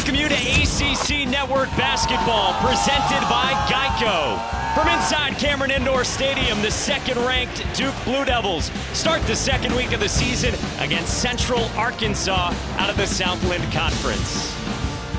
welcome you to ACC Network Basketball, presented by Geico. From inside Cameron Indoor Stadium, the second-ranked Duke Blue Devils start the second week of the season against Central Arkansas out of the Southland Conference.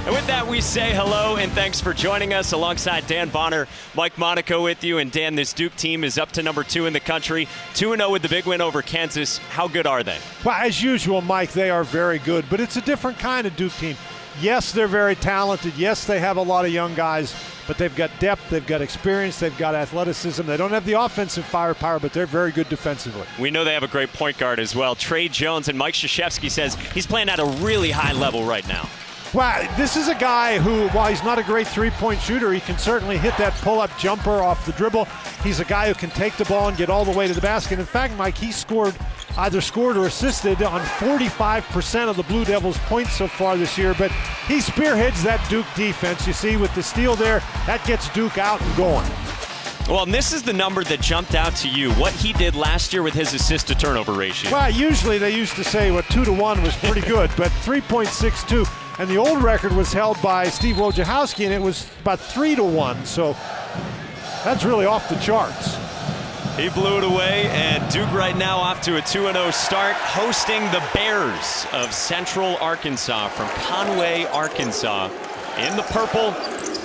And with that, we say hello and thanks for joining us. Alongside Dan Bonner, Mike Monaco with you. And Dan, this Duke team is up to number 2 in the country, 2-0 with the big win over Kansas. How good are they? Well, as usual, Mike, they are very good, but it's a different kind of Duke team. Yes, they're very talented. Yes, they have a lot of young guys, but they've got depth, they've got experience, they've got athleticism. They don't have the offensive firepower, but they're very good defensively. We know they have a great point guard as well, Trey Jones, and Mike Krzyzewski says he's playing at a really high level right now. Well, this is a guy who, while he's not a great three-point shooter, he can certainly hit that pull-up jumper off the dribble. He's a guy who can take the ball and get all the way to the basket. In fact, Mike, he either scored or assisted on 45% of the Blue Devils' points so far this year, but he spearheads that Duke defense. You see, with the steal there, that gets Duke out and going. Well, and this is the number that jumped out to you, what he did last year with his assist-to-turnover ratio. Well, usually they used to say 2-to-1 was pretty good, but 3.62. And the old record was held by Steve Wojciechowski, and it was about 3-to-1. So that's really off the charts. He blew it away, and Duke right now off to a 2-0 start, hosting the Bears of Central Arkansas from Conway, Arkansas. In the purple,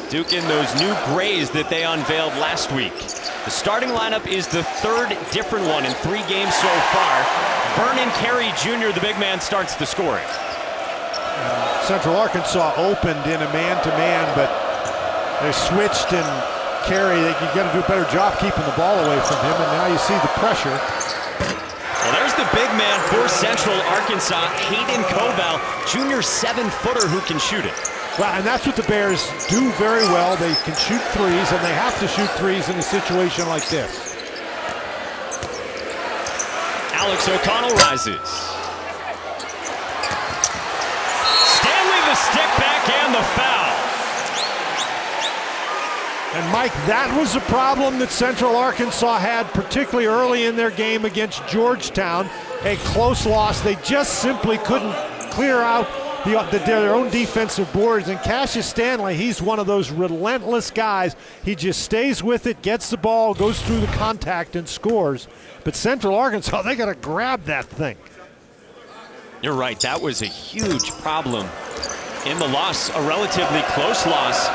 Duke in those new grays that they unveiled last week. The starting lineup is the third different one in 3 games so far. Vernon Carey Jr., the big man, starts the scoring. Central Arkansas opened in a man-to-man, but they switched, and Carey, you got to do a better job keeping the ball away from him, and now you see the pressure. Well, there's the big man for Central Arkansas, Hayden Koval, junior 7-footer who can shoot it. Well, and that's what the Bears do very well. They can shoot threes, and they have to shoot threes in a situation like this. Alex O'Connell rises. Stick back and the foul. And Mike, that was a problem that Central Arkansas had, particularly early in their game against Georgetown. A close loss. They just simply couldn't clear out their own defensive boards. And Cassius Stanley, he's one of those relentless guys. He just stays with it, gets the ball, goes through the contact, and scores. But Central Arkansas, they got to grab that thing. You're right. That was a huge problem in the loss, a relatively close loss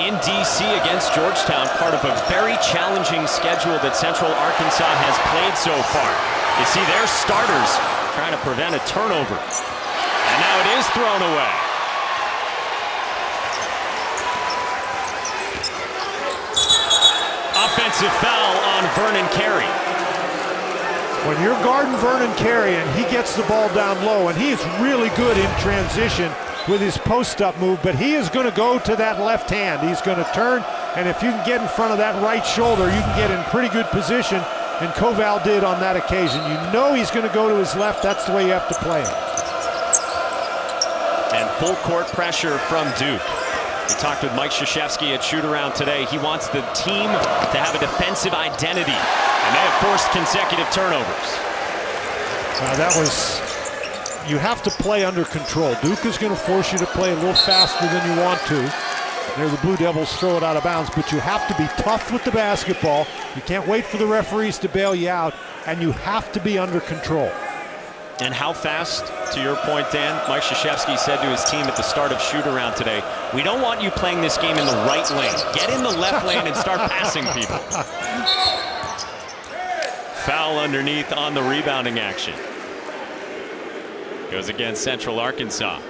in D.C. against Georgetown, part of a very challenging schedule that Central Arkansas has played so far. You see their starters trying to prevent a turnover. And now it is thrown away. Offensive foul on Vernon Carey. When you're guarding Vernon Carey and he gets the ball down low, and he is really good in transition with his post-up move, but he is going to go to that left hand. He's going to turn, and if you can get in front of that right shoulder, you can get in pretty good position, and Koval did on that occasion. You know he's going to go to his left. That's the way you have to play him. And full court pressure from Duke. We talked with Mike Krzyzewski at shoot-around today. He wants the team to have a defensive identity, and they have forced consecutive turnovers. That was... You have to play under control. Duke is going to force you to play a little faster than you want to. There the Blue Devils throw it out of bounds, but you have to be tough with the basketball. You can't wait for the referees to bail you out, and you have to be under control. And how fast, to your point, Dan, Mike Krzyzewski said to his team at the start of shoot-around today, we don't want you playing this game in the right lane. Get in the left lane and start passing people. Foul underneath on the rebounding action. Goes against Central Arkansas.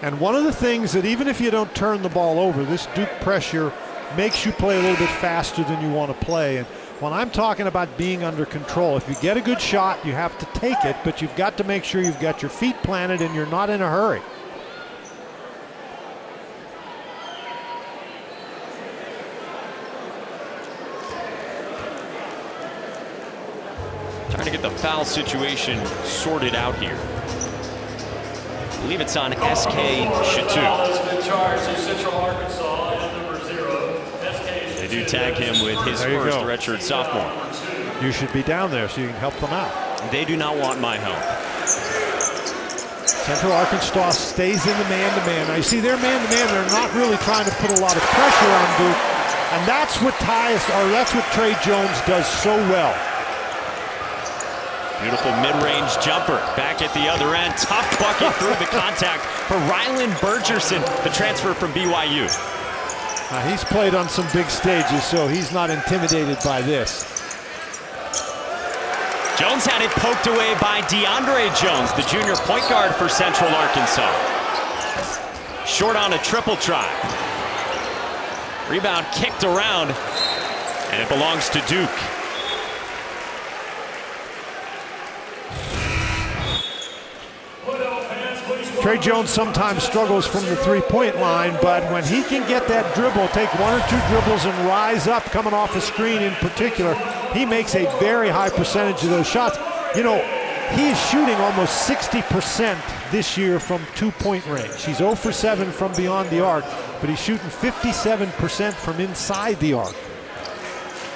And one of the things that even if you don't turn the ball over, this Duke pressure makes you play a little bit faster than you want to play. And when I'm talking about being under control, if you get a good shot, you have to take it, but you've got to make sure you've got your feet planted and you're not in a hurry. Trying to get the foul situation sorted out here. I believe it's on S.K. Chateau. They do tag him with his first redshirt sophomore. You should be down there so you can help them out. They do not want my help. Central Arkansas stays in the man-to-man. Now you see their man-to-man, they're not really trying to put a lot of pressure on Duke, and that's what Trey Jones does so well. Beautiful mid-range jumper back at the other end. Tough bucket through the contact for Rylan Bergerson, the transfer from BYU. He's played on some big stages, so he's not intimidated by this. Jones had it poked away by DeAndre Jones, the junior point guard for Central Arkansas. Short on a triple try. Rebound kicked around, and it belongs to Duke. Trey Jones sometimes struggles from the three-point line, but when he can get that dribble, take one or two dribbles and rise up coming off a screen in particular, he makes a very high percentage of those shots. You know, he is shooting almost 60% this year from two-point range. He's 0 for 7 from beyond the arc, but he's shooting 57% from inside the arc.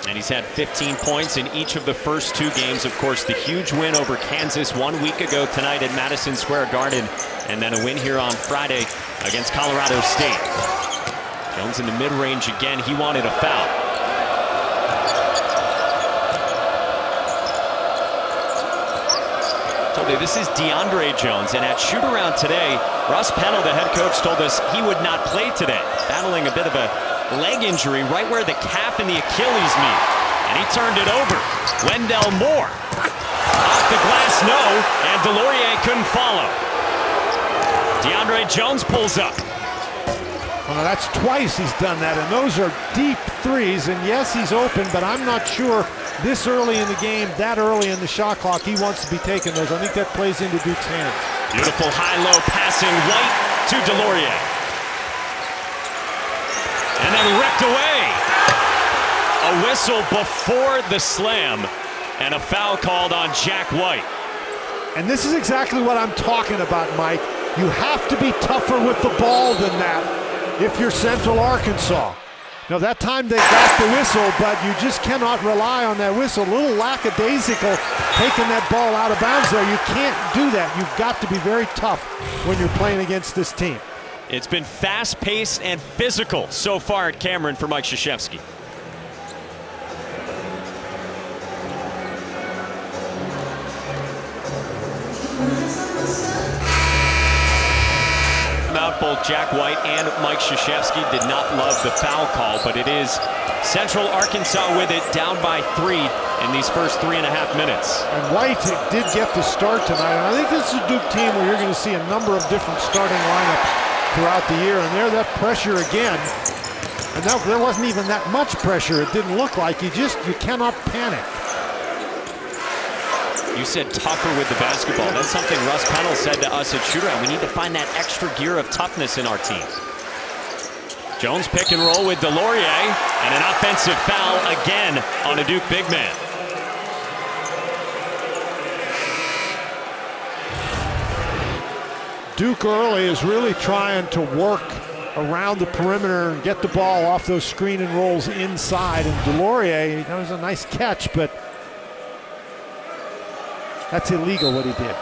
And he's had 15 points in each of the first two games. Of course, the huge win over Kansas 1 week ago tonight at Madison Square Garden, and then a win here on Friday against Colorado State. Jones in the mid-range again. He wanted a foul. Told you, this is DeAndre Jones, and at shoot-around today, Russ Pennell, the head coach, told us he would not play today, battling a bit of a leg injury right where the calf and the Achilles meet. And he turned it over. Wendell Moore. Off the glass, no, and Delorier couldn't follow. DeAndre Jones pulls up. Well, that's twice he's done that, and those are deep threes. And yes, he's open, but I'm not sure this early in the game, that early in the shot clock, he wants to be taking those. I think that plays into Duke's hands. Beautiful high-low passing, White to Delorier. And then ripped away. A whistle before the slam, and a foul called on Jack White. And this is exactly what I'm talking about, Mike. You have to be tougher with the ball than that if you're Central Arkansas. Now, that time they got the whistle, but you just cannot rely on that whistle. A little lackadaisical taking that ball out of bounds there. You can't do that. You've got to be very tough when you're playing against this team. It's been fast-paced and physical so far at Cameron for Mike Krzyzewski. Both Jack White and Mike Krzyzewski did not love the foul call, but it is Central Arkansas with it, down by 3 in these first 3.5 minutes. And White did get the start tonight, and I think this is a Duke team where you're going to see a number of different starting lineups throughout the year, and there that pressure again. And there wasn't even that much pressure. It didn't look like. You cannot panic. You said tougher with the basketball. That's something Russ Pennell said to us at shootaround. We need to find that extra gear of toughness in our team. Jones pick and roll with Delorier, and an offensive foul again on a Duke big man. Duke early is really trying to work around the perimeter and get the ball off those screen and rolls inside. And Delorier, that was a nice catch, but that's illegal what he did.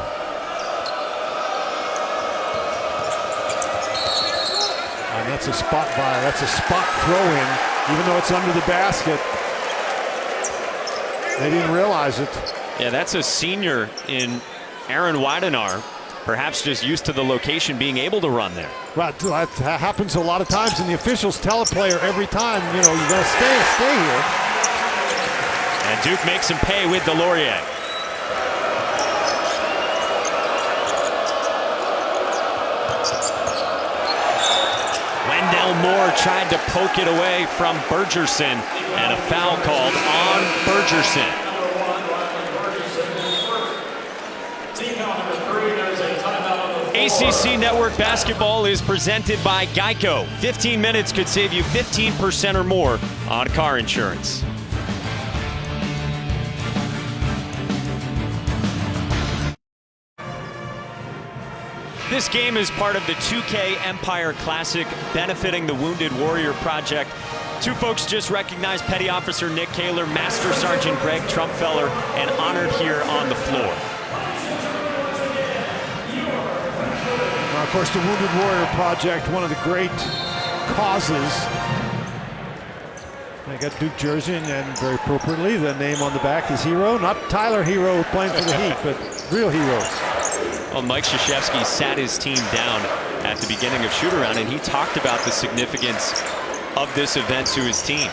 And that's a spot violation. That's a spot throw-in, even though it's under the basket. They didn't realize it. Yeah, that's a senior in Aaron Weidenar, perhaps just used to the location, being able to run there. Right, that happens a lot of times, and the officials tell a player every time, you know, you gotta stay here. And Duke makes him pay with Delorier. Wendell Moore tried to poke it away from Bergerson, and a foul called on Bergerson. ACC Network Basketball is presented by Geico. 15 minutes could save you 15% or more on car insurance. This game is part of the 2K Empire Classic, benefiting the Wounded Warrior Project. Two folks just recognized: Petty Officer Nick Kaler, Master Sergeant Greg Trumpfeller, and honored here on the floor. course, the Wounded Warrior Project, one of the great causes. They got Duke jersey, and very appropriately, the name on the back is Hero. Not Tyler Hero playing for the Heat, but real heroes. Well, Mike Krzyzewski sat his team down at the beginning of shoot-around, and he talked about the significance of this event to his team.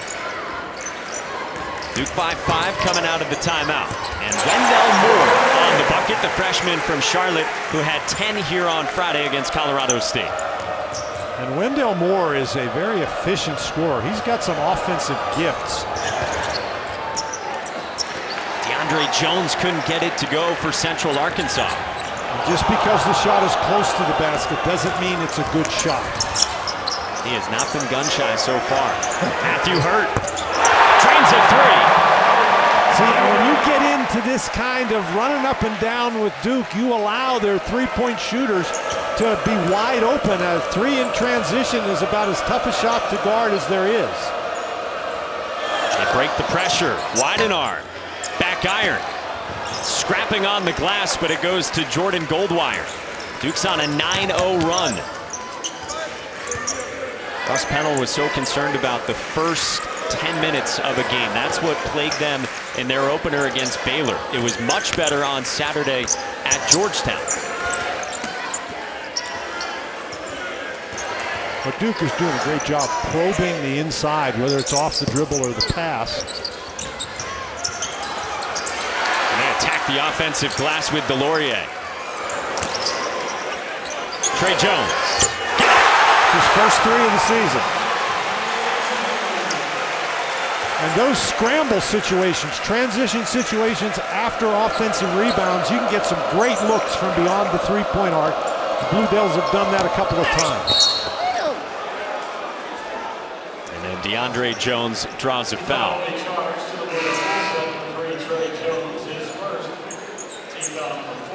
Duke by 5 coming out of the timeout. And Wendell Moore on the bucket, the freshman from Charlotte, who had 10 here on Friday against Colorado State. And Wendell Moore is a very efficient scorer. He's got some offensive gifts. DeAndre Jones couldn't get it to go for Central Arkansas. Just because the shot is close to the basket doesn't mean it's a good shot. He has not been gun-shy so far. Matthew Hurt drains a 3. See, and when you get into this kind of running up and down with Duke, you allow their three-point shooters to be wide open. A 3 in transition is about as tough a shot to guard as there is. They break the pressure. Weidenar, back iron. Scrapping on the glass, but it goes to Jordan Goldwire. Duke's on a 9-0 run. Russ Pennell was so concerned about the first 10 minutes of a game. That's what plagued them in their opener against Baylor. It was much better on Saturday at Georgetown. But Duke is doing a great job probing the inside, whether it's off the dribble or the pass. And they attack the offensive glass with Delorier. Trey Jones. His first 3 of the season. And those scramble situations, transition situations after offensive rebounds, you can get some great looks from beyond the three-point arc. The Blue Devils have done that a couple of times. And then DeAndre Jones draws a foul.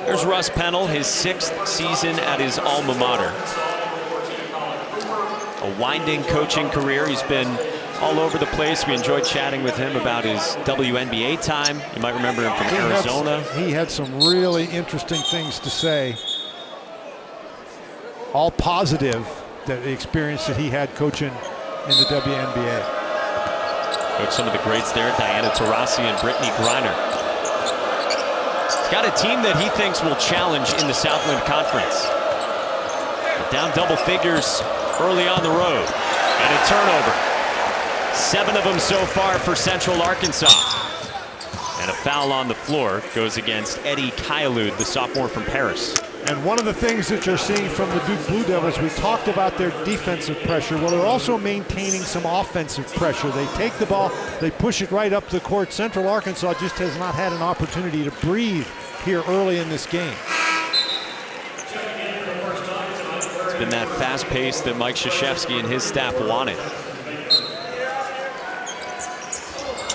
There's Russ Pennell, his 6th season at his alma mater. A winding coaching career. He's been all over the place. We enjoyed chatting with him about his WNBA time. You might remember him from Arizona. He had some really interesting things to say. All positive, that the experience that he had coaching in the WNBA. Coached some of the greats there, Diana Taurasi and Brittany Griner. He's got a team that he thinks will challenge in the Southland Conference. Down double figures early on the road, and a turnover. 7 of them so far for Central Arkansas. And a foul on the floor goes against Eddie Kaialud, the sophomore from Paris. And one of the things that you're seeing from the Duke Blue Devils, we talked about their defensive pressure. Well, they're also maintaining some offensive pressure. They take the ball, they push it right up the court. Central Arkansas just has not had an opportunity to breathe here early in this game. It's been that fast pace that Mike Krzyzewski and his staff wanted.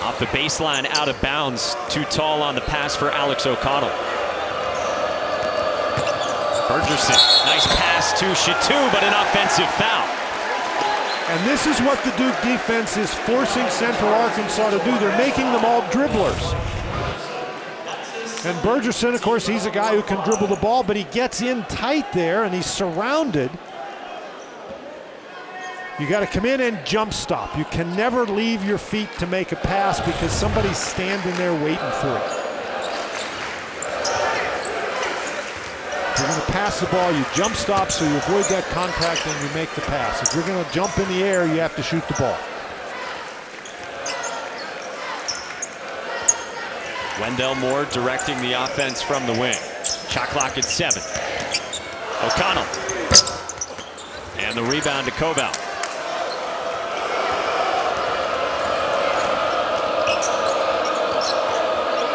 Off the baseline, out of bounds. Too tall on the pass for Alex O'Connell. Bergerson, nice pass to Chateau, but an offensive foul. And this is what the Duke defense is forcing Central Arkansas to do. They're making them all dribblers. And Bergerson, of course, he's a guy who can dribble the ball, but he gets in tight there and he's surrounded. You got to come in and jump stop. You can never leave your feet to make a pass because somebody's standing there waiting for it. If you're going to pass the ball, you jump stop so you avoid that contact and you make the pass. If you're going to jump in the air, you have to shoot the ball. Wendell Moore directing the offense from the wing. Shot clock at 7. O'Connell. And the rebound to Koval.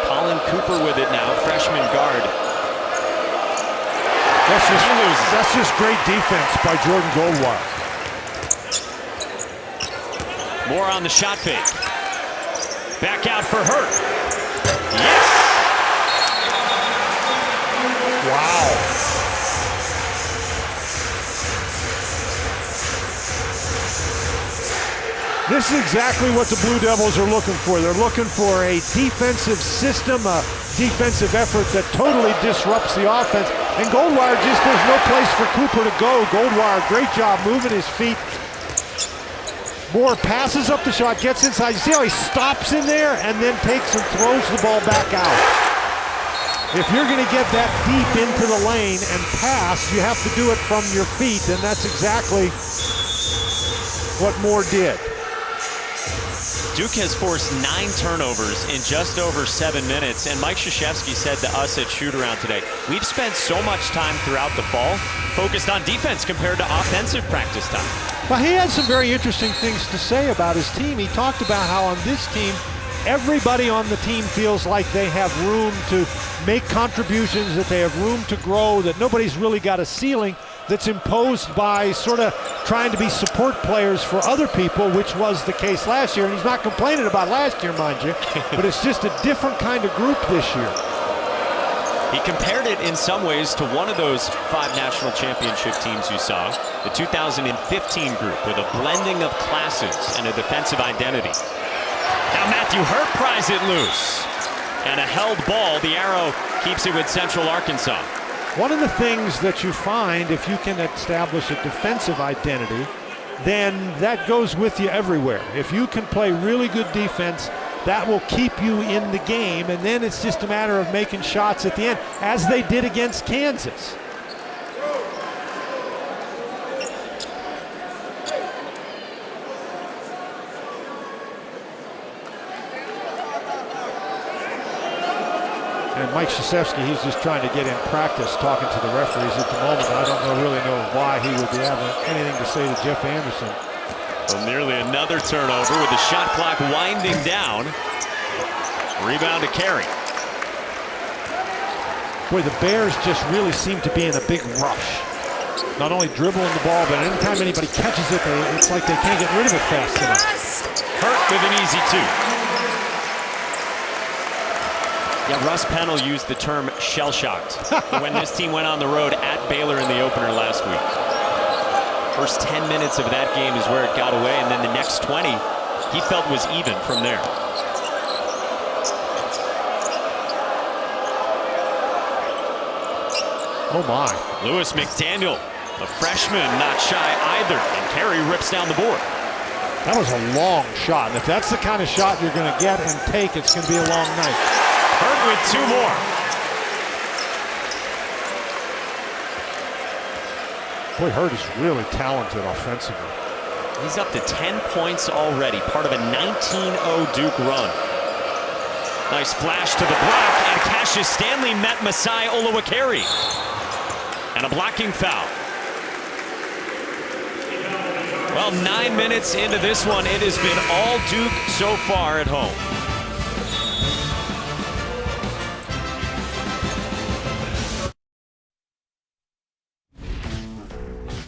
Colin Cooper with it now, freshman guard. That's just great defense by Jordan Goldwire. Moore on the shot fake. Back out for Hurt. Yes! Wow. This is exactly what the Blue Devils are looking for. They're looking for a defensive system, a defensive effort that totally disrupts the offense. And Goldwire just, there's no place for Cooper to go. Goldwire, great job moving his feet. Moore passes up the shot, gets inside. You see how he stops in there and then takes and throws the ball back out. If you're going to get that deep into the lane and pass, you have to do it from your feet, and that's exactly what Moore did. Duke has forced 9 turnovers in just over 7 minutes, and Mike Krzyzewski said to us at shoot-around today, we've spent so much time throughout the fall focused on defense compared to offensive practice time. Well, he had some very interesting things to say about his team. He talked about how on this team, everybody on the team feels like they have room to make contributions, that they have room to grow, that nobody's really got a ceiling that's imposed by sort of trying to be support players for other people, which was the case last year. And he's not complaining about last year, mind you, but it's just a different kind of group this year. He compared it in some ways to one of those 5 national championship teams you saw, the 2015 group, with a blending of classes and a defensive identity. Now Matthew Hurt pries it loose. And a held ball, the arrow keeps it with Central Arkansas. One of the things that you find, if you can establish a defensive identity, then that goes with you everywhere. If you can play really good defense, that will keep you in the game, and then it's just a matter of making shots at the end, as they did against Kansas. And Mike Krzyzewski, he's just trying to get in practice talking to the referees at the moment. I don't really know why he would be having anything to say to Jeff Anderson. Well, nearly another turnover with the shot clock winding down. Rebound to Carey. Boy, the Bears just really seem to be in a big rush. Not only dribbling the ball, but anytime anybody catches it, it's like they can't get rid of it fast enough. Hurt with an easy 2. Yeah, Russ Pennell used the term shell-shocked when this team went on the road at Baylor in the opener last week. First 10 minutes of that game is where it got away, and then the next 20 he felt was even from there. Oh my. Lewis McDaniel, the freshman, not shy either, and Carey rips down the board. That was a long shot, and if that's the kind of shot you're going to get and take, it's going to be a long night. Hurt with 2 more. Boy, Hurt is really talented offensively. He's up to 10 points already, part of a 19-0 Duke run. Nice flash to the block, and Cassius Stanley met Masai Olowokere. And a blocking foul. Well, 9 minutes into this one, it has been all Duke so far at home.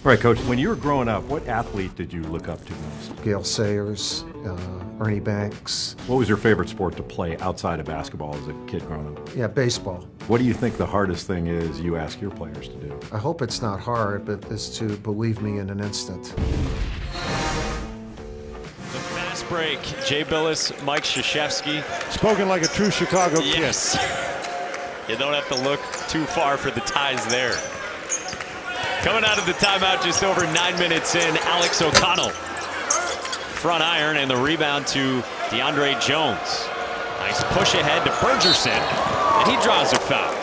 All right, Coach, when you were growing up, what athlete did you look up to most? Gail Sayers, Ernie Banks. What was your favorite sport to play outside of basketball as a kid growing up? Yeah, baseball. What do you think the hardest thing is you ask your players to do? I hope it's not hard, but it's to believe me in an instant. The fast break. Jay Billis, Mike Krzyzewski. Spoken like a true Chicago kid. Yes. You don't have to look too far for the ties there. Coming out of the timeout just over 9 minutes in, Alex O'Connell. Front iron and the rebound to DeAndre Jones. Nice push ahead to Bergerson, and he draws a foul.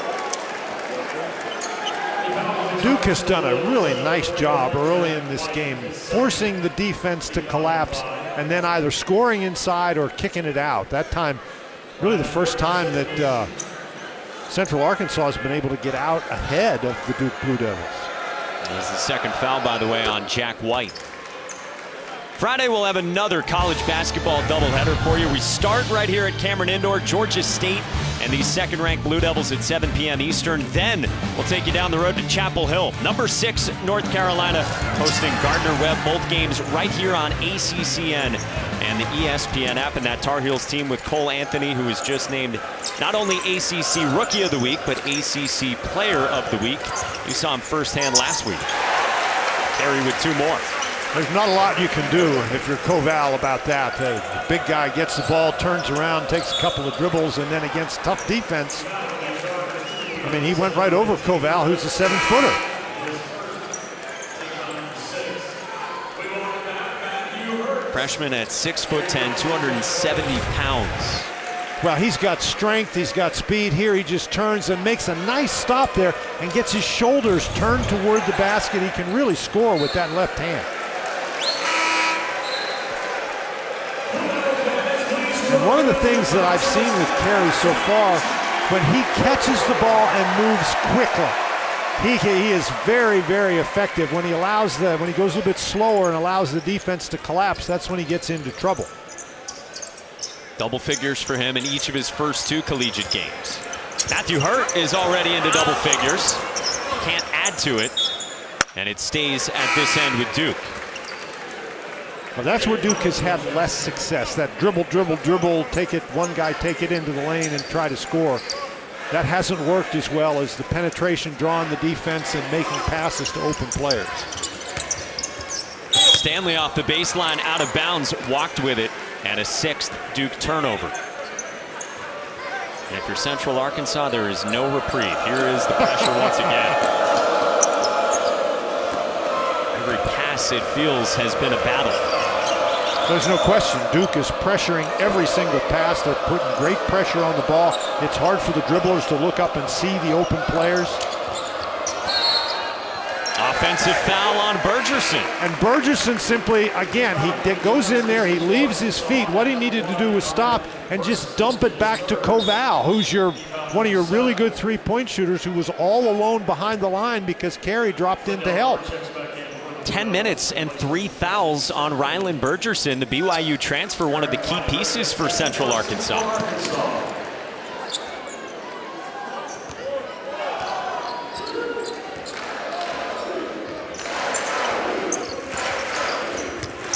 Duke has done a really nice job early in this game, forcing the defense to collapse and then either scoring inside or kicking it out. That time, really the first time that Central Arkansas has been able to get out ahead of the Duke Blue Devils. It was the second foul, by the way, on Jack White. Friday, we'll have another college basketball doubleheader for you. We start right here at Cameron Indoor, Georgia State and the second-ranked Blue Devils at 7 p.m. Eastern. Then we'll take you down the road to Chapel Hill. Number 6, North Carolina, hosting Gardner-Webb. Both games right here on ACCN and the ESPN app. And that Tar Heels team with Cole Anthony, who was just named not only ACC Rookie of the Week, but ACC Player of the Week. You saw him firsthand last week. Carey with 2 more. There's not a lot you can do if you're Koval about that. The big guy gets the ball, turns around, takes a couple of dribbles, and then against tough defense, I mean, he went right over Koval, who's a 7-footer. Freshman at 6'10", 270 pounds. Well, he's got strength, he's got speed. Here he just turns and makes a nice stop there and gets his shoulders turned toward the basket. He can really score with that left hand. And one of the things that I've seen with Carey so far, when he catches the ball and moves quickly, he is very, very effective. When he when he goes a little bit slower and allows the defense to collapse, that's when he gets into trouble. Double figures for him in each of his first 2 collegiate games. Matthew Hurt is already into double figures. Can't add to it. And it stays at this end with Duke. Well, that's where Duke has had less success. That dribble, take it, one guy take it into the lane and try to score. That hasn't worked as well as the penetration, drawing the defense and making passes to open players. Stanley off the baseline, out of bounds, walked with it, and a 6th Duke turnover. And if you're Central Arkansas, there is no reprieve. Here is the pressure once again. Every pass, it feels, has been a battle. There's no question. Duke is pressuring every single pass. They're putting great pressure on the ball. It's hard for the dribblers to look up and see the open players. Offensive foul on Bergerson. And Bergerson simply, again, he goes in there, he leaves his feet. What he needed to do was stop and just dump it back to Koval, who's one of your really good three-point shooters, who was all alone behind the line because Carey dropped in to help. 10 minutes and 3 fouls on Rylan Bergerson, the BYU transfer, one of the key pieces for Central Arkansas.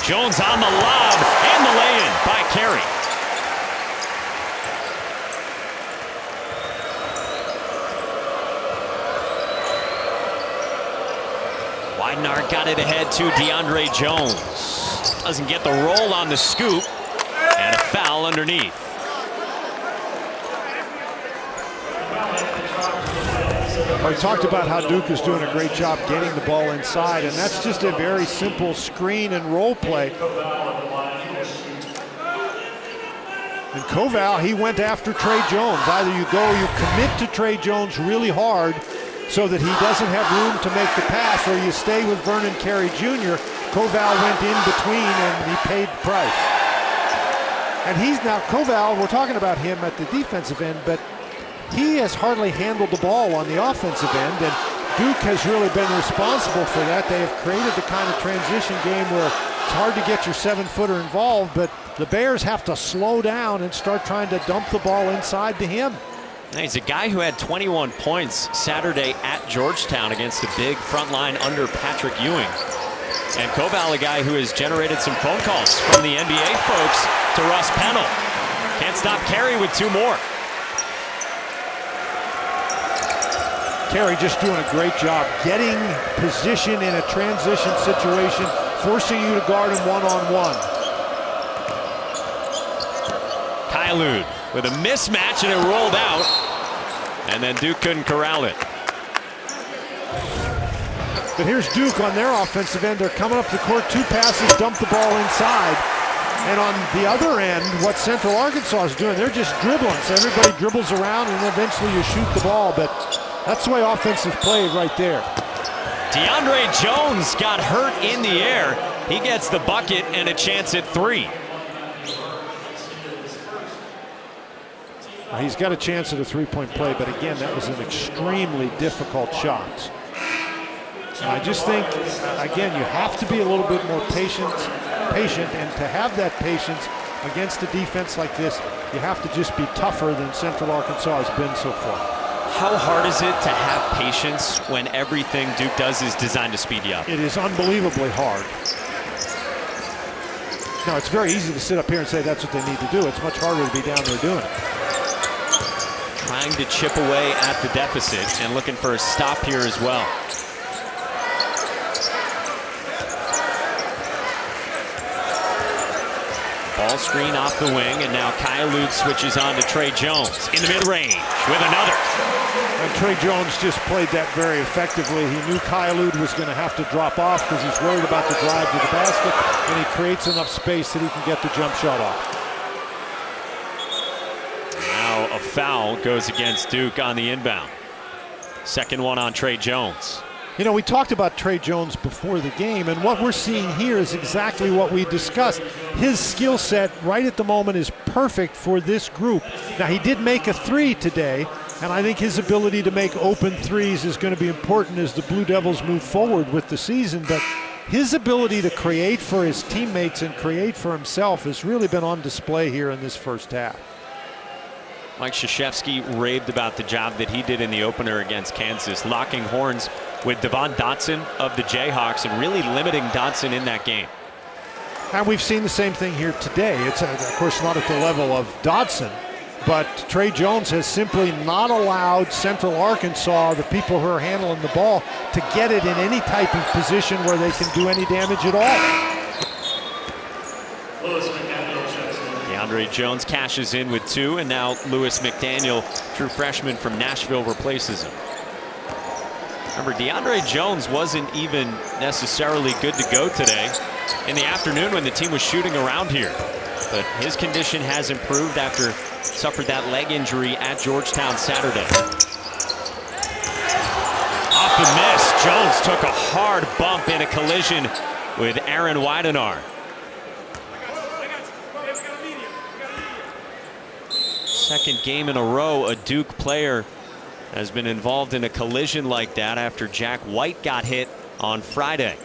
Jones on the lob and the lay-in by Carey. Widenar got it ahead to DeAndre Jones. Doesn't get the roll on the scoop, and a foul underneath. We talked about how Duke is doing a great job getting the ball inside, and that's just a very simple screen and roll play. And Koval, he went after Trey Jones. Either you commit to Trey Jones really hard so that he doesn't have room to make the pass, or you stay with Vernon Carey Jr. Koval went in between and he paid the price. And Koval, we're talking about him at the defensive end, but he has hardly handled the ball on the offensive end, and Duke has really been responsible for that. They have created the kind of transition game where it's hard to get your 7-footer involved, but the Bears have to slow down and start trying to dump the ball inside to him. He's a guy who had 21 points Saturday at Georgetown against a big front line under Patrick Ewing. And Koval, a guy who has generated some phone calls from the NBA folks to Russ Pennell. Can't stop Carey with 2 more. Carey just doing a great job getting position in a transition situation, forcing you to guard him one-on-one. Kylud with a mismatch, and it rolled out, and then Duke couldn't corral it. But here's Duke on their offensive end. They're coming up the court, 2 passes, dump the ball inside. And on the other end, what Central Arkansas is doing, they're just dribbling. So everybody dribbles around, and eventually you shoot the ball. But that's the way offense is played right there. DeAndre Jones got hurt in the air. He gets the bucket and a chance at 3. He's got a chance at a 3-point play, but again, that was an extremely difficult shot. And I just think, again, you have to be a little bit more patient, and to have that patience against a defense like this, you have to just be tougher than Central Arkansas has been so far. How hard is it to have patience when everything Duke does is designed to speed you up? It is unbelievably hard. Now, it's very easy to sit up here and say that's what they need to do. It's much harder to be down there doing it. Trying to chip away at the deficit and looking for a stop here as well. Ball screen off the wing, and now Kyle switches on to Trey Jones in the mid-range with another. And Trey Jones just played that very effectively. He knew Kyle was going to have to drop off because he's worried about the drive to the basket, and he creates enough space that he can get the jump shot off. Now a foul goes against Duke on the inbound. Second one on Trey Jones. You know, we talked about Trey Jones before the game, and what we're seeing here is exactly what we discussed. His skill set right at the moment is perfect for this group. Now, he did make a three today, and I think his ability to make open threes is going to be important as the Blue Devils move forward with the season, but his ability to create for his teammates and create for himself has really been on display here in this first half. Mike Krzyzewski raved about the job that he did in the opener against Kansas, locking horns with Devon Dotson of the Jayhawks and really limiting Dotson in that game. And we've seen the same thing here today. It's, of course, not at the level of Dotson, but Trey Jones has simply not allowed Central Arkansas, the people who are handling the ball, to get it in any type of position where they can do any damage at all. DeAndre Jones cashes in with two, and now Lewis McDaniel, true freshman from Nashville, replaces him. Remember, DeAndre Jones wasn't even necessarily good to go today in the afternoon when the team was shooting around here. But his condition has improved after suffered that leg injury at Georgetown Saturday. Off the miss, Jones took a hard bump in a collision with Aaron Weidenar. Second game in a row, a Duke player has been involved in a collision like that after Jack White got hit on Friday.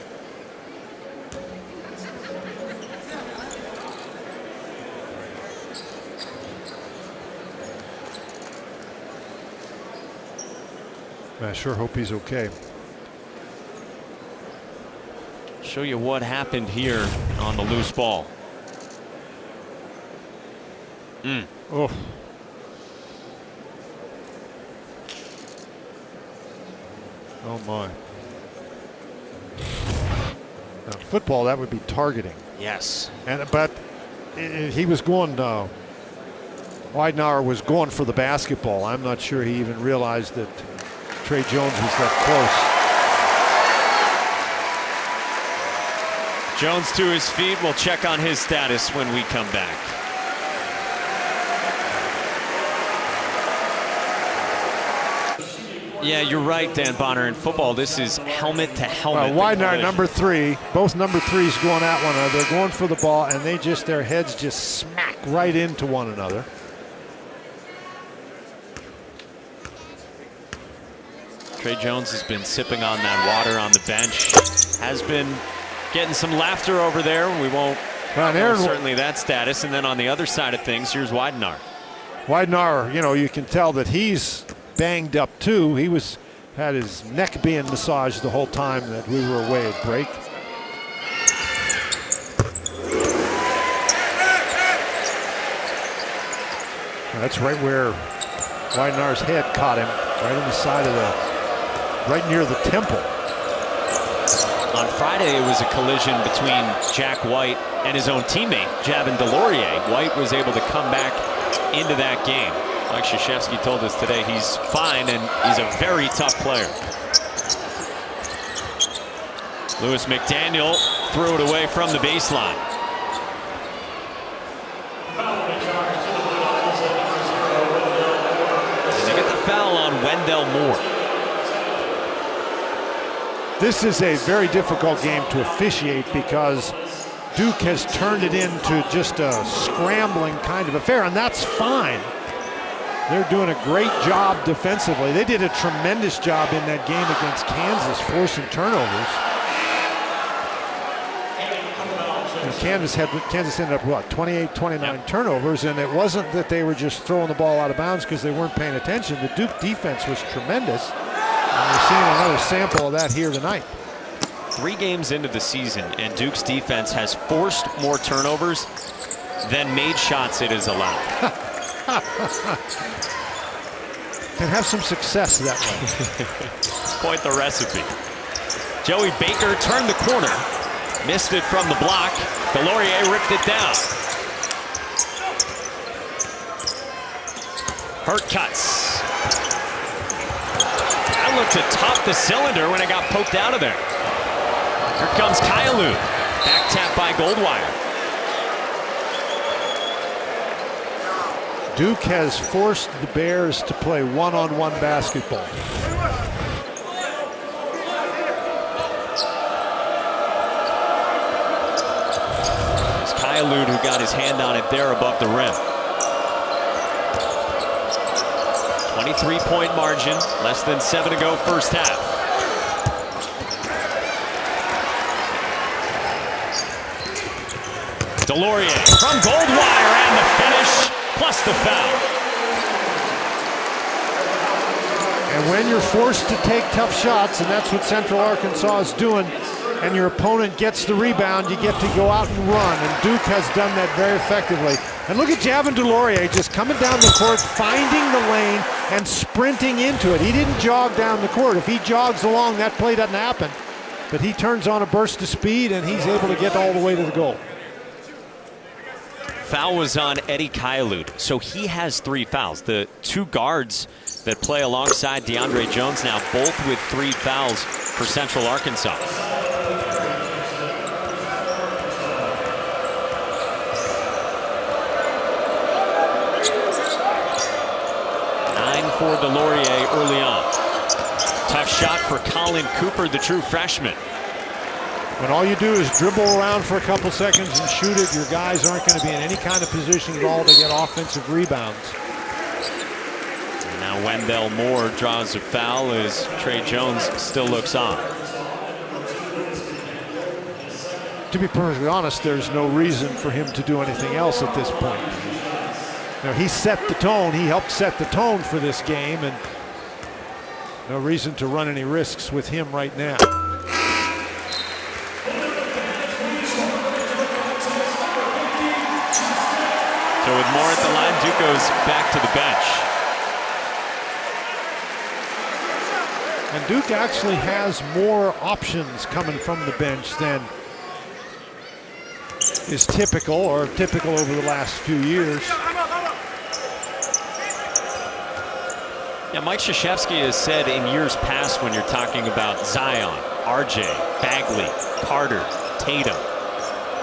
I sure hope he's okay. Show you what happened here on the loose ball. Oh. Oh my. Now, football, that would be targeting. Yes. But he was going, Weidenar was going for the basketball. I'm not sure he even realized that Trey Jones was that close. Jones to his feet. We'll check on his status when we come back. Yeah, you're right, Dan Bonner. In football, this is helmet to helmet. Weidenar, number three, both number threes going at one another. They're going for the ball, and their heads just smack right into one another. Trey Jones has been sipping on that water on the bench. Has been getting some laughter over there. We won't know certainly that status. And then on the other side of things, here's Weidenar. Weidenar, you know, you can tell that he's banged up too. He had his neck being massaged the whole time that we were away at break. That's right where Weidenar's head caught him, right on the side of right near the temple. On Friday, it was a collision between Jack White and his own teammate, Javin Delorier. White was able to come back into that game. Mike Krzyzewski told us today he's fine and he's a very tough player. Lewis McDaniel threw it away from the baseline. And they get the foul on Wendell Moore. This is a very difficult game to officiate because Duke has turned it into just a scrambling kind of affair, and that's fine. They're doing a great job defensively. They did a tremendous job in that game against Kansas, forcing turnovers. And Kansas ended up, what, 28-29 turnovers, and it wasn't that they were just throwing the ball out of bounds because they weren't paying attention. The Duke defense was tremendous, and we're seeing another sample of that here tonight. 3 games into the season, and Duke's defense has forced more turnovers than made shots it has allowed. Can have some success that way. It's quite the recipe. Joey Baker turned the corner. Missed it from the block. Delorier ripped it down. Hurt cuts. That looked to top the cylinder when it got poked out of there. Here comes Kailu. Back tap by Goldwire. Duke has forced the Bears to play one-on-one basketball. It's Kailu who got his hand on it there above the rim. 23-point margin, less than 7 to go first half. Delorier from Goldwire and the finish, plus the foul. And when you're forced to take tough shots, and that's what Central Arkansas is doing, and your opponent gets the rebound, you get to go out and run, and Duke has done that very effectively. And look at Javin Delorier just coming down the court, finding the lane, and sprinting into it. He didn't jog down the court. If he jogs along, that play doesn't happen. But he turns on a burst of speed, and he's able to get all the way to the goal. Foul was on Eddie Kailu, so he has 3 fouls. The 2 guards that play alongside DeAndre Jones now, both with 3 fouls for Central Arkansas. For Delorier early on. Tough shot for Colin Cooper, the true freshman. When all you do is dribble around for a couple seconds and shoot it, your guys aren't going to be in any kind of position at all to get offensive rebounds. And now Wendell Moore draws a foul as Trey Jones still looks on. To be perfectly honest, there's no reason for him to do anything else at this point. You know, he set the tone. He helped set the tone for this game, and no reason to run any risks with him right now. So with Moore at the line, Duke goes back to the bench. And Duke actually has more options coming from the bench than is typical over the last few years. Yeah, Mike Krzyzewski has said in years past, when you're talking about Zion, RJ, Bagley, Carter, Tatum,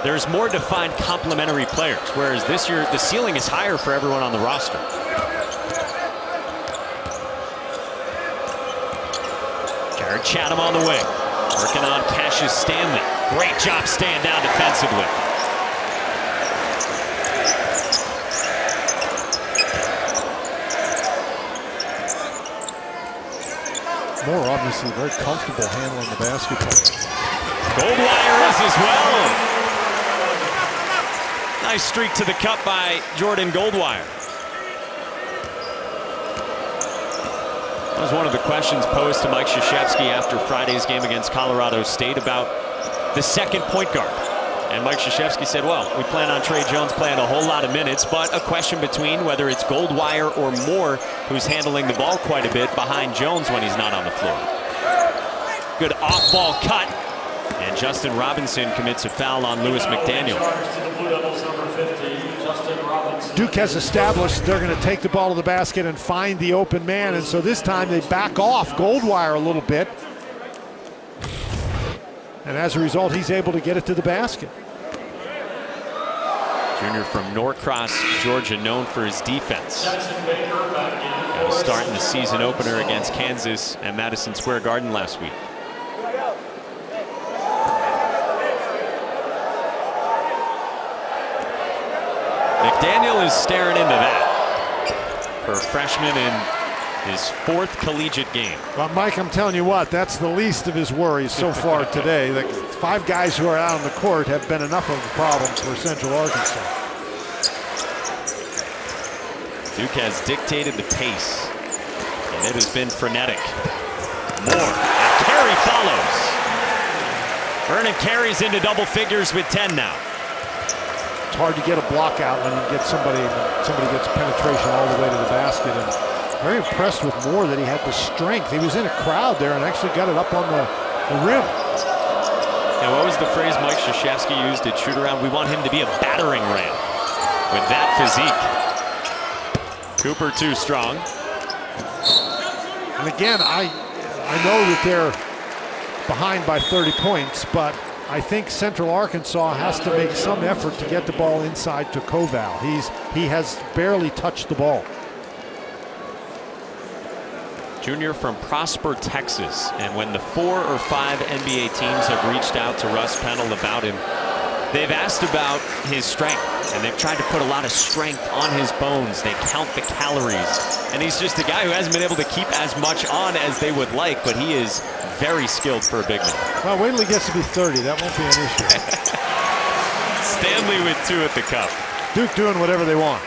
there's more defined complementary players, whereas this year the ceiling is higher for everyone on the roster. Jared Chatham on the wing, working on Cassius Stanley. Great job staying down defensively. Moore obviously very comfortable handling the basketball. Goldwire is as well. Nice streak to the cup by Jordan Goldwire. That was one of the questions posed to Mike Krzyzewski after Friday's game against Colorado State about the second point guard. And Mike Krzyzewski said, well, we plan on Trey Jones playing a whole lot of minutes, but a question between whether it's Goldwire or Moore who's handling the ball quite a bit behind Jones when he's not on the floor. Good off-ball cut. And Justin Robinson commits a foul on Lewis McDaniel. Duke has established they're going to take the ball to the basket and find the open man, and so this time they back off Goldwire a little bit. And as a result, he's able to get it to the basket. Junior from Norcross, Georgia, known for his defense. Got a start in the season opener against Kansas at Madison Square Garden last week. McDaniel is staring into that for a freshman in his 4th collegiate game. Well, Mike, I'm telling you what, that's the least of his worries so far today. The 5 guys who are out on the court have been enough of a problem for Central Arkansas. Duke has dictated the pace, and it has been frenetic. Moore, and Carey follows. Vernon carries into double figures with 10 now. It's hard to get a block out when you get somebody gets penetration all the way to the basket. And very impressed with Moore that he had the strength. He was in a crowd there and actually got it up on the rim. Now, what was the phrase Mike Krzyzewski used at shoot-around? We want him to be a battering ram with that physique. Cooper too strong. And again, I know that they're behind by 30 points, but I think Central Arkansas has to make some effort to get the ball inside to Koval. He has barely touched the ball. Junior from Prosper, Texas. And when the 4 or 5 NBA teams have reached out to Russ Pennell about him, they've asked about his strength, and they've tried to put a lot of strength on his bones. They count the calories, and he's just a guy who hasn't been able to keep as much on as they would like, but he is very skilled for a big man. Well, wait till he gets to be 30. That won't be an issue. Stanley with 2 at the cup. Duke doing whatever they want.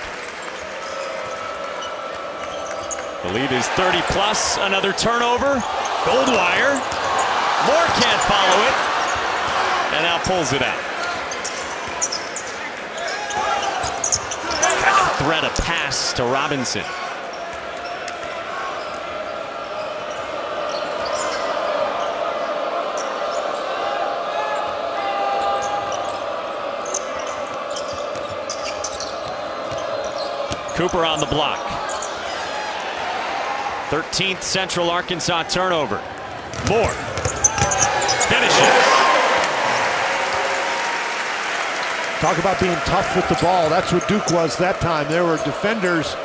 The lead is 30 plus. Another turnover. Goldwire. Moore can't follow it, and now pulls it out. Trying to thread a pass to Robinson. Cooper on the block. 13th Central Arkansas turnover. Moore finishes. Talk about being tough with the ball. That's what Duke was that time. There were defenders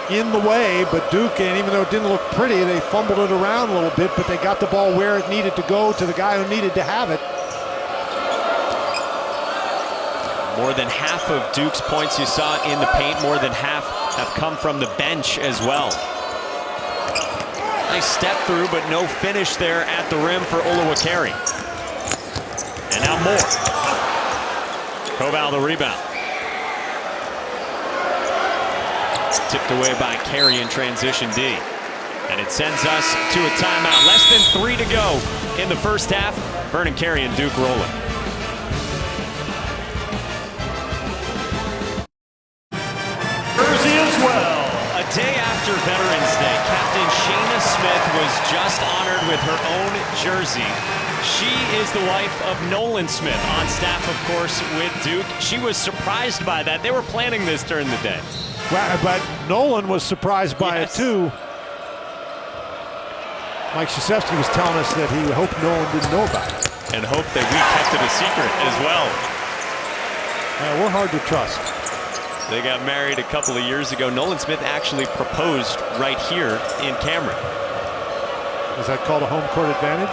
in the way, but Duke, and even though it didn't look pretty, they fumbled it around a little bit, but they got the ball where it needed to go to the guy who needed to have it. More than half of Duke's points you saw in the paint, more than half have come from the bench as well. Nice step through, but no finish there at the rim for Olowokere. And now Moore. Koval the rebound. Tipped away by Carey in transition D. And it sends us to a timeout. Less than 3 to go in the first half. Vernon Carey and Duke rolling. Jersey as well. A day after Veterans Day, Captain Shayna Smith was just honored with her own jersey. She is the wife of Nolan Smith, on staff, of course, with Duke. She was surprised by that. They were planning this during the day. Well, but Nolan was surprised by it too. Mike Krzyzewski was telling us that he hoped Nolan didn't know about it. And hoped that we kept it a secret as well. We're hard to trust. They got married a couple of years ago. Nolan Smith actually proposed right here in Cameron. Is that called a home court advantage?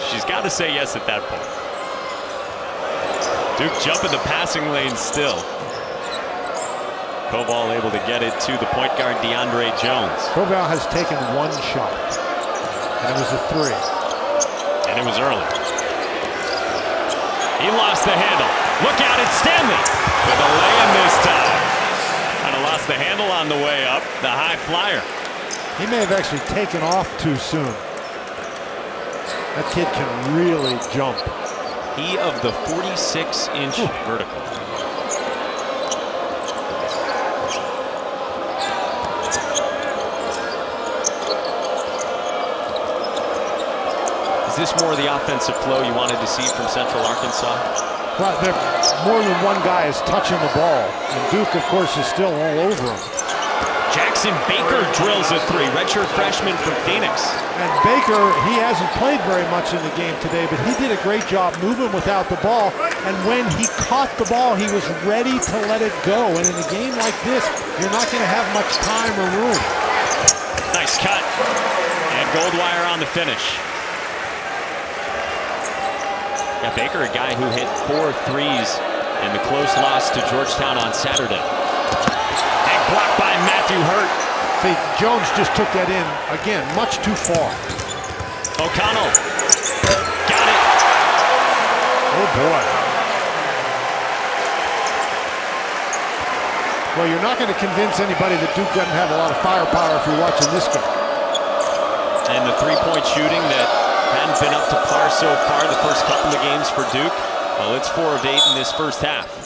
She's got to say yes at that point. Duke jumping the passing lane still. Koval able to get it to the point guard, DeAndre Jones. Koval has taken 1 shot, and it was a 3. And it was early. He lost the handle. Look out, it's Stanley with a lay-in this time. Kind of lost the handle on the way up, the high flyer. He may have actually taken off too soon. That kid can really jump. He of the 46-inch vertical. Is this more of the offensive flow you wanted to see from Central Arkansas? Well, more than one guy is touching the ball, and Duke, of course, is still all over him. Jackson Baker drills a 3, redshirt freshman from Phoenix. And Baker, he hasn't played very much in the game today, but he did a great job moving without the ball. And when he caught the ball, he was ready to let it go. And in a game like this, you're not going to have much time or room. Nice cut. And Goldwire on the finish. Yeah, Baker, a guy who hit 4 threes in the close loss to Georgetown on Saturday. And blocked by Matthew Hurt. See, Jones just took that in, again, much too far. O'Connell. Got it. Oh, boy. Well, you're not going to convince anybody that Duke doesn't have a lot of firepower if you're watching this game. And the three-point shooting that hadn't been up to par so far the first couple of games for Duke. Well, it's 4 of 8 in this first half.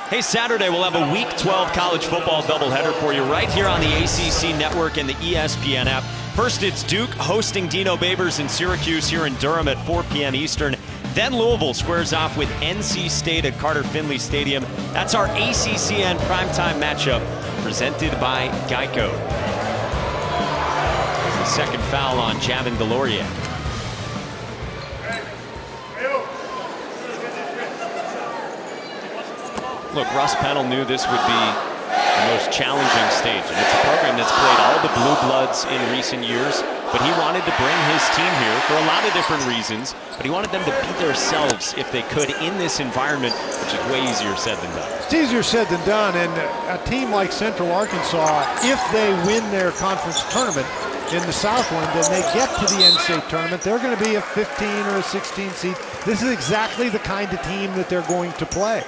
Hey, Saturday we'll have a Week 12 college football doubleheader for you right here on the ACC Network and the ESPN app. First, it's Duke hosting Dino Babers in Syracuse here in Durham at 4 p.m. Eastern. Then Louisville squares off with NC State at Carter Finley Stadium. That's our ACCN primetime matchup presented by Geico. There's the second foul on Javin DeLaurier. Look, Russ Pennell knew this would be the most challenging stage. And it's a program that's played all the Blue Bloods in recent years, but he wanted to bring his team here for a lot of different reasons, but he wanted them to be themselves if they could in this environment, which is way easier said than done. It's easier said than done, and a team like Central Arkansas, if they win their conference tournament in the Southland and they get to the NCAA tournament, they're going to be a 15 or a 16 seed. This is exactly the kind of team that they're going to play.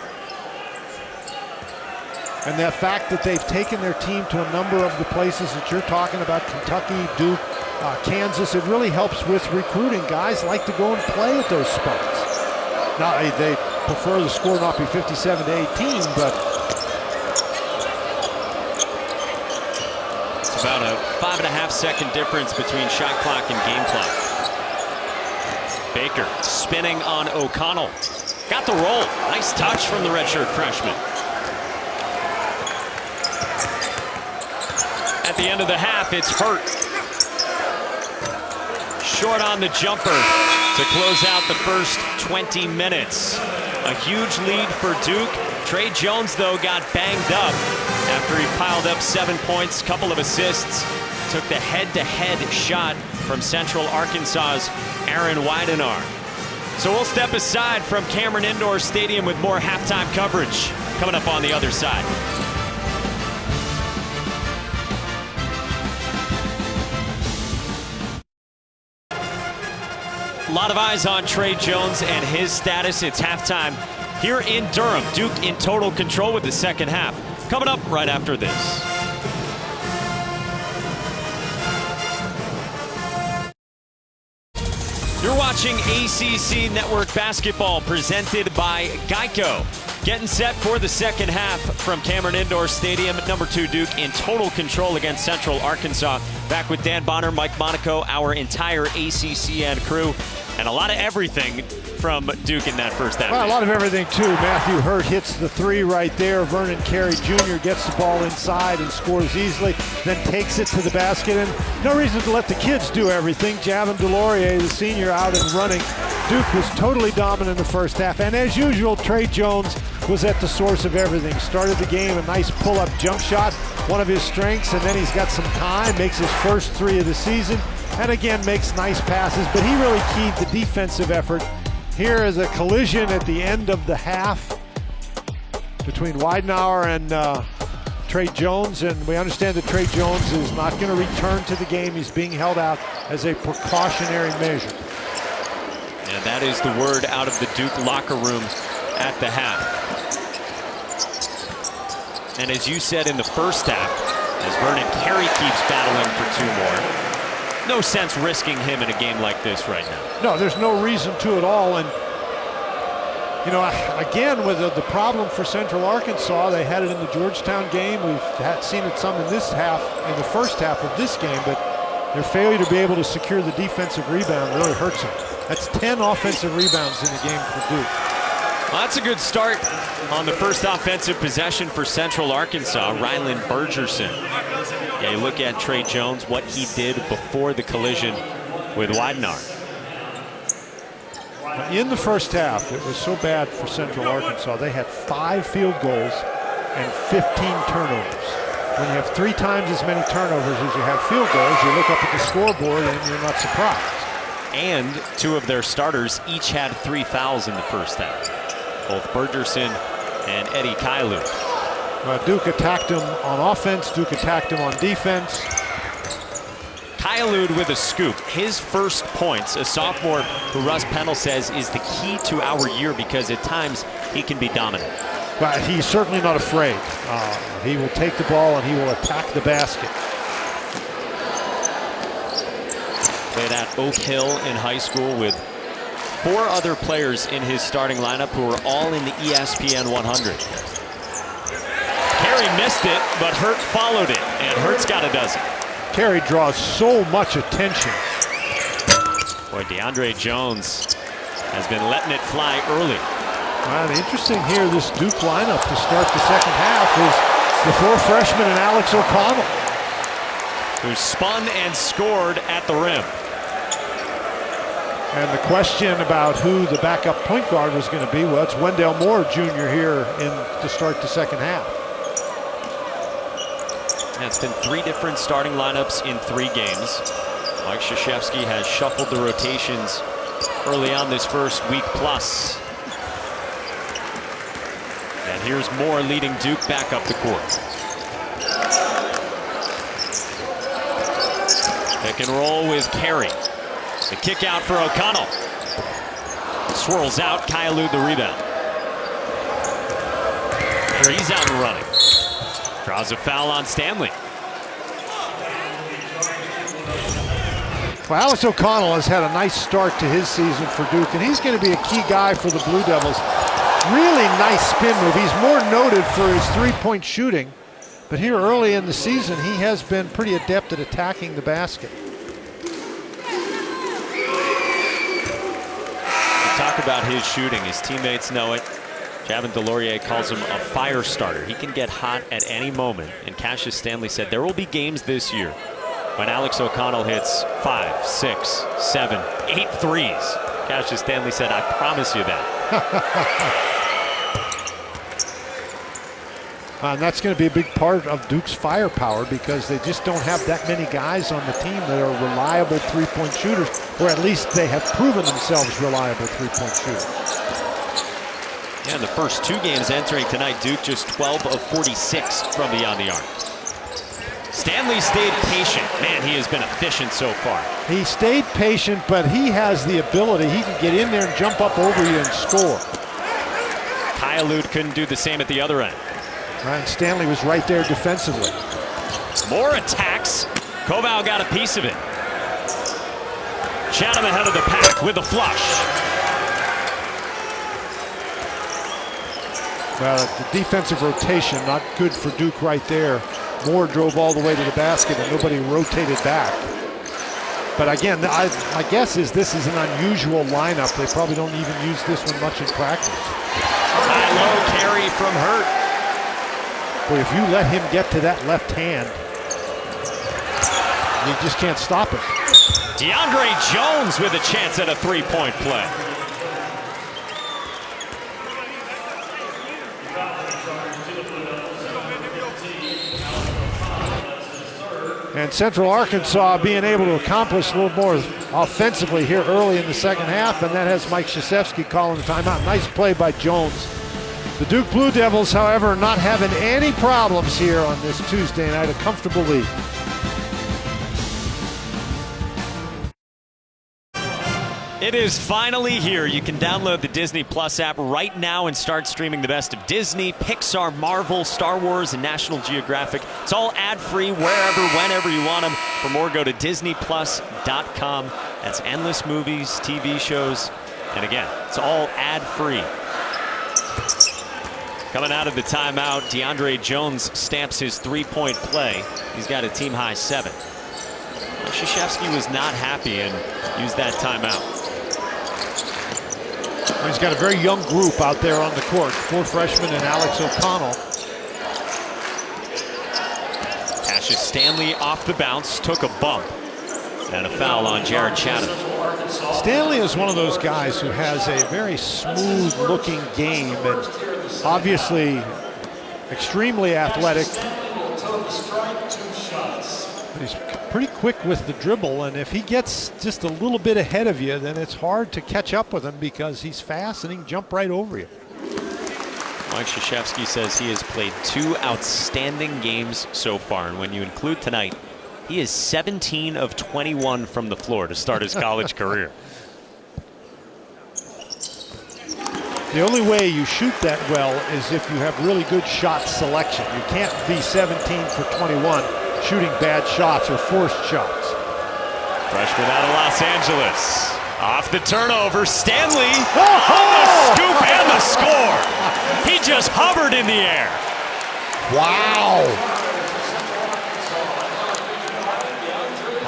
And the fact that they've taken their team to a number of the places that you're talking about, Kentucky, Duke, Kansas, it really helps with recruiting. Guys like to go and play at those spots. Now, they prefer the score not be 57-18, but it's about a 5.5-second difference between shot clock and game clock. Baker spinning on O'Connell. Got the roll. Nice touch from the redshirt freshman. At the end of the half, it's Hurt. Short on the jumper to close out the first 20 minutes. A huge lead for Duke. Trey Jones, though, got banged up after he piled up 7 points, couple of assists. Took the head-to-head shot from Central Arkansas's Aaron Weidenar. So we'll step aside from Cameron Indoor Stadium with more halftime coverage coming up on the other side. A lot of eyes on Trey Jones and his status. It's halftime here in Durham. Duke in total control with the second half. Coming up right after this. You're watching ACC Network Basketball presented by Geico. Getting set for the second half from Cameron Indoor Stadium. Number 2 Duke in total control against Central Arkansas. Back with Dan Bonner, Mike Monaco, our entire ACCN crew. And a lot of everything from Duke in that first half. Well, a lot of everything, too. Matthew Hurt hits the 3 right there. Vernon Carey Jr. gets the ball inside and scores easily, then takes it to the basket. And no reason to let the kids do everything. Javin DeLaurier, the senior, out and running. Duke was totally dominant in the first half. And as usual, Trey Jones was at the source of everything. Started the game, a nice pull-up jump shot, one of his strengths, and then he's got some time, makes his first 3 of the season, and again makes nice passes, but he really keyed the defensive effort. Here is a collision at the end of the half between Weidenauer and Trey Jones, and we understand that Trey Jones is not going to return to the game. He's being held out as a precautionary measure. And that is the word out of the Duke locker room at the half. And as you said in the first half, as Vernon Carey keeps battling for 2 more, no sense risking him in a game like this right now. No, there's no reason to at all. And, you know, again, with the problem for Central Arkansas, they had it in the Georgetown game. We've seen it some in this half, in the first half of this game, but their failure to be able to secure the defensive rebound really hurts them. That's 10 offensive rebounds in the game for Duke. Well, that's a good start on the first offensive possession for Central Arkansas. Ryland Bergerson. Yeah, you look at Trey Jones, what he did before the collision with Weidenar. In the first half, it was so bad for Central Arkansas. They had 5 field goals and 15 turnovers. When you have 3 times as many turnovers as you have field goals, you look up at the scoreboard and you're not surprised. And 2 of their starters each had 3 fouls in the first half. Both Bergerson and Eddie Kailu. Duke attacked him on offense. Duke attacked him on defense. Kailu with a scoop. His first points, a sophomore who Russ Pennell says is the key to our year because at times he can be dominant. But he's certainly not afraid. He will take the ball and he will attack the basket. Played at Oak Hill in high school with 4 other players in his starting lineup who are all in the ESPN 100. Carey missed it, but Hurt followed it, and Hurt's got a dozen. Carey draws so much attention. Boy, DeAndre Jones has been letting it fly early. Well, interesting here, this Duke lineup to start the second half is the 4 freshmen and Alex O'Connell, who spun and scored at the rim. And the question about who the backup point guard was going to be, well, it's Wendell Moore Jr. here to start the second half. Yeah, it's been 3 different starting lineups in 3 games. Mike Krzyzewski has shuffled the rotations early on this first week plus. And here's Moore leading Duke back up the court. Pick and roll with Carey. The kick out for O'Connell. Swirls out, Kailu the rebound. He's out and running. Draws a foul on Stanley. Well, Alex O'Connell has had a nice start to his season for Duke, and he's going to be a key guy for the Blue Devils. Really nice spin move. He's more noted for his 3-point shooting, but here early in the season, he has been pretty adept at attacking the basket. Talk about his shooting. His teammates know it. Javin DeLaurier calls him a fire starter. He can get hot at any moment. And Cassius Stanley said there will be games this year when Alex O'Connell hits 5, 6, 7, 8 threes. Cassius Stanley said, I promise you that. And that's going to be a big part of Duke's firepower because they just don't have that many guys on the team that are reliable 3-point shooters, or at least they have proven themselves reliable 3-point shooters. Yeah, in the first 2 games entering tonight, Duke just 12 of 46 from beyond the arc. Stanley stayed patient. Man, he has been efficient so far. He stayed patient, but he has the ability. He can get in there and jump up over you and score. Kailu couldn't do the same at the other end. And Stanley was right there defensively. More attacks. Koval got a piece of it. Chatham ahead of the pack with a flush. Well, the defensive rotation, not good for Duke right there. Moore drove all the way to the basket and nobody rotated back. But again, my guess is this is an unusual lineup. They probably don't even use this one much in practice. High-low carry from Hurt. Boy, if you let him get to that left hand, you just can't stop him. DeAndre Jones with a chance at a 3-point play. And Central Arkansas being able to accomplish a little more offensively here early in the second half, and that has Mike Krzyzewski calling the timeout. Nice play by Jones. The Duke Blue Devils, however, not having any problems here on this Tuesday night, a comfortable lead. It is finally here. You can download the Disney Plus app right now and start streaming the best of Disney, Pixar, Marvel, Star Wars, and National Geographic. It's all ad-free wherever, whenever you want them. For more, go to DisneyPlus.com. That's endless movies, TV shows, and again, it's all ad-free. Coming out of the timeout, DeAndre Jones stamps his 3-point play. He's got a team-high 7. Krzyzewski was not happy and used that timeout. He's got a very young group out there on the court. 4 freshmen and Alex O'Connell. Cassius Stanley off the bounce, took a bump, and a foul on Jared Chatham. Stanley is one of those guys who has a very smooth-looking game and obviously extremely athletic. He's pretty quick with the dribble, and if he gets just a little bit ahead of you, then it's hard to catch up with him because he's fast and he can jump right over you. Mike Krzyzewski says he has played 2 outstanding games so far, and when you include tonight, he is 17 of 21 from the floor to start his college career. The only way you shoot that well is if you have really good shot selection. You can't be 17 for 21 shooting bad shots or forced shots. Freshman out of Los Angeles. Off the turnover, Stanley on the scoop and the score. He just hovered in the air. Wow.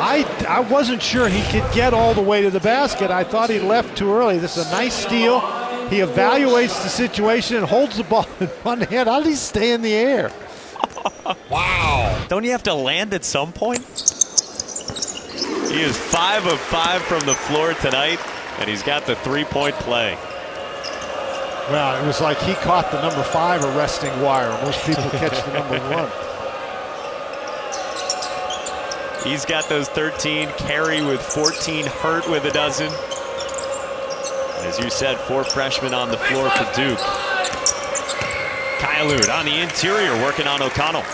I wasn't sure he could get all the way to the basket. I thought he left too early. This is a nice steal. He evaluates the situation and holds the ball in one hand. How did he stay in the air? Wow. Don't you have to land at some point? He is 5 of 5 from the floor tonight, and he's got the three-point play. Well, it was like he caught the number 5 arresting wire. Most people catch the number 1. He's got those 13, Carey with 14, Hurt with a dozen. As you said, 4 freshmen on the floor for Duke. Kylud on the interior working on O'Connell.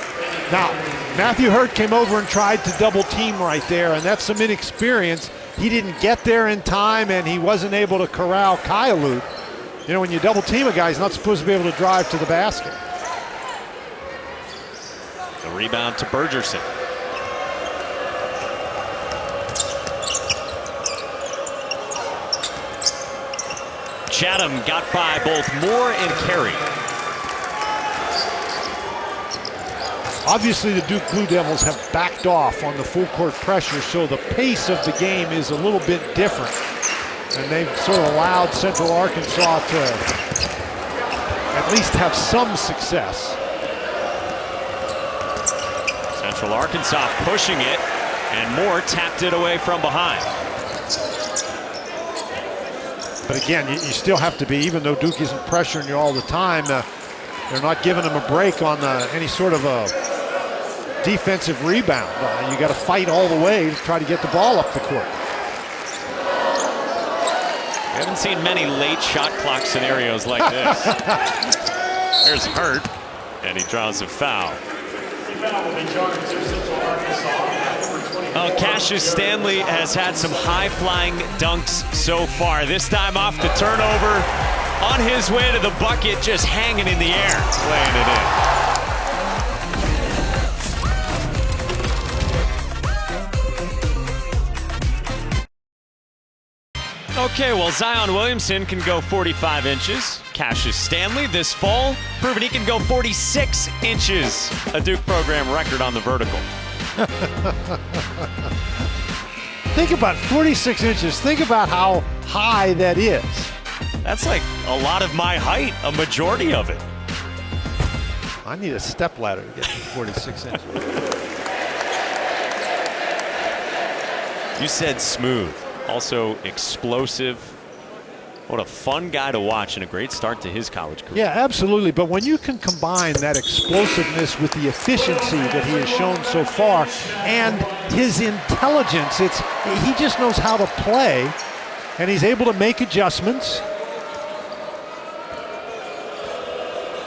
Now, Matthew Hurt came over and tried to double team right there, and that's some inexperience. He didn't get there in time, and he wasn't able to corral Kylud. You know, when you double team a guy, he's not supposed to be able to drive to the basket. The rebound to Bergerson. Chatham got by both Moore and Carey. Obviously, the Duke Blue Devils have backed off on the full court pressure, so the pace of the game is a little bit different. And they've sort of allowed Central Arkansas to at least have some success. Central Arkansas pushing it, and Moore tapped it away from behind. But again, you still have to be, even though Duke isn't pressuring you all the time, they're not giving them a break on any sort of a defensive rebound. You got to fight all the way to try to get the ball up the court. We haven't seen many late shot clock scenarios like this. There's Hurt, and he draws a foul. Oh, Cassius Stanley has had some high-flying dunks so far. This time off the turnover, on his way to the bucket, just hanging in the air, laying it in. Okay, well, Zion Williamson can go 45 inches. Cassius Stanley this fall proving he can go 46 inches. A Duke program record on the vertical. Think about 46 inches. Think about how high that is. That's like a lot of my height, a majority of it. I need a step ladder to get to 46 inches. You said smooth, also explosive. What a fun guy to watch and a great start to his college career. Yeah, absolutely. But when you can combine that explosiveness with the efficiency that he has shown so far and his intelligence, he just knows how to play, and he's able to make adjustments.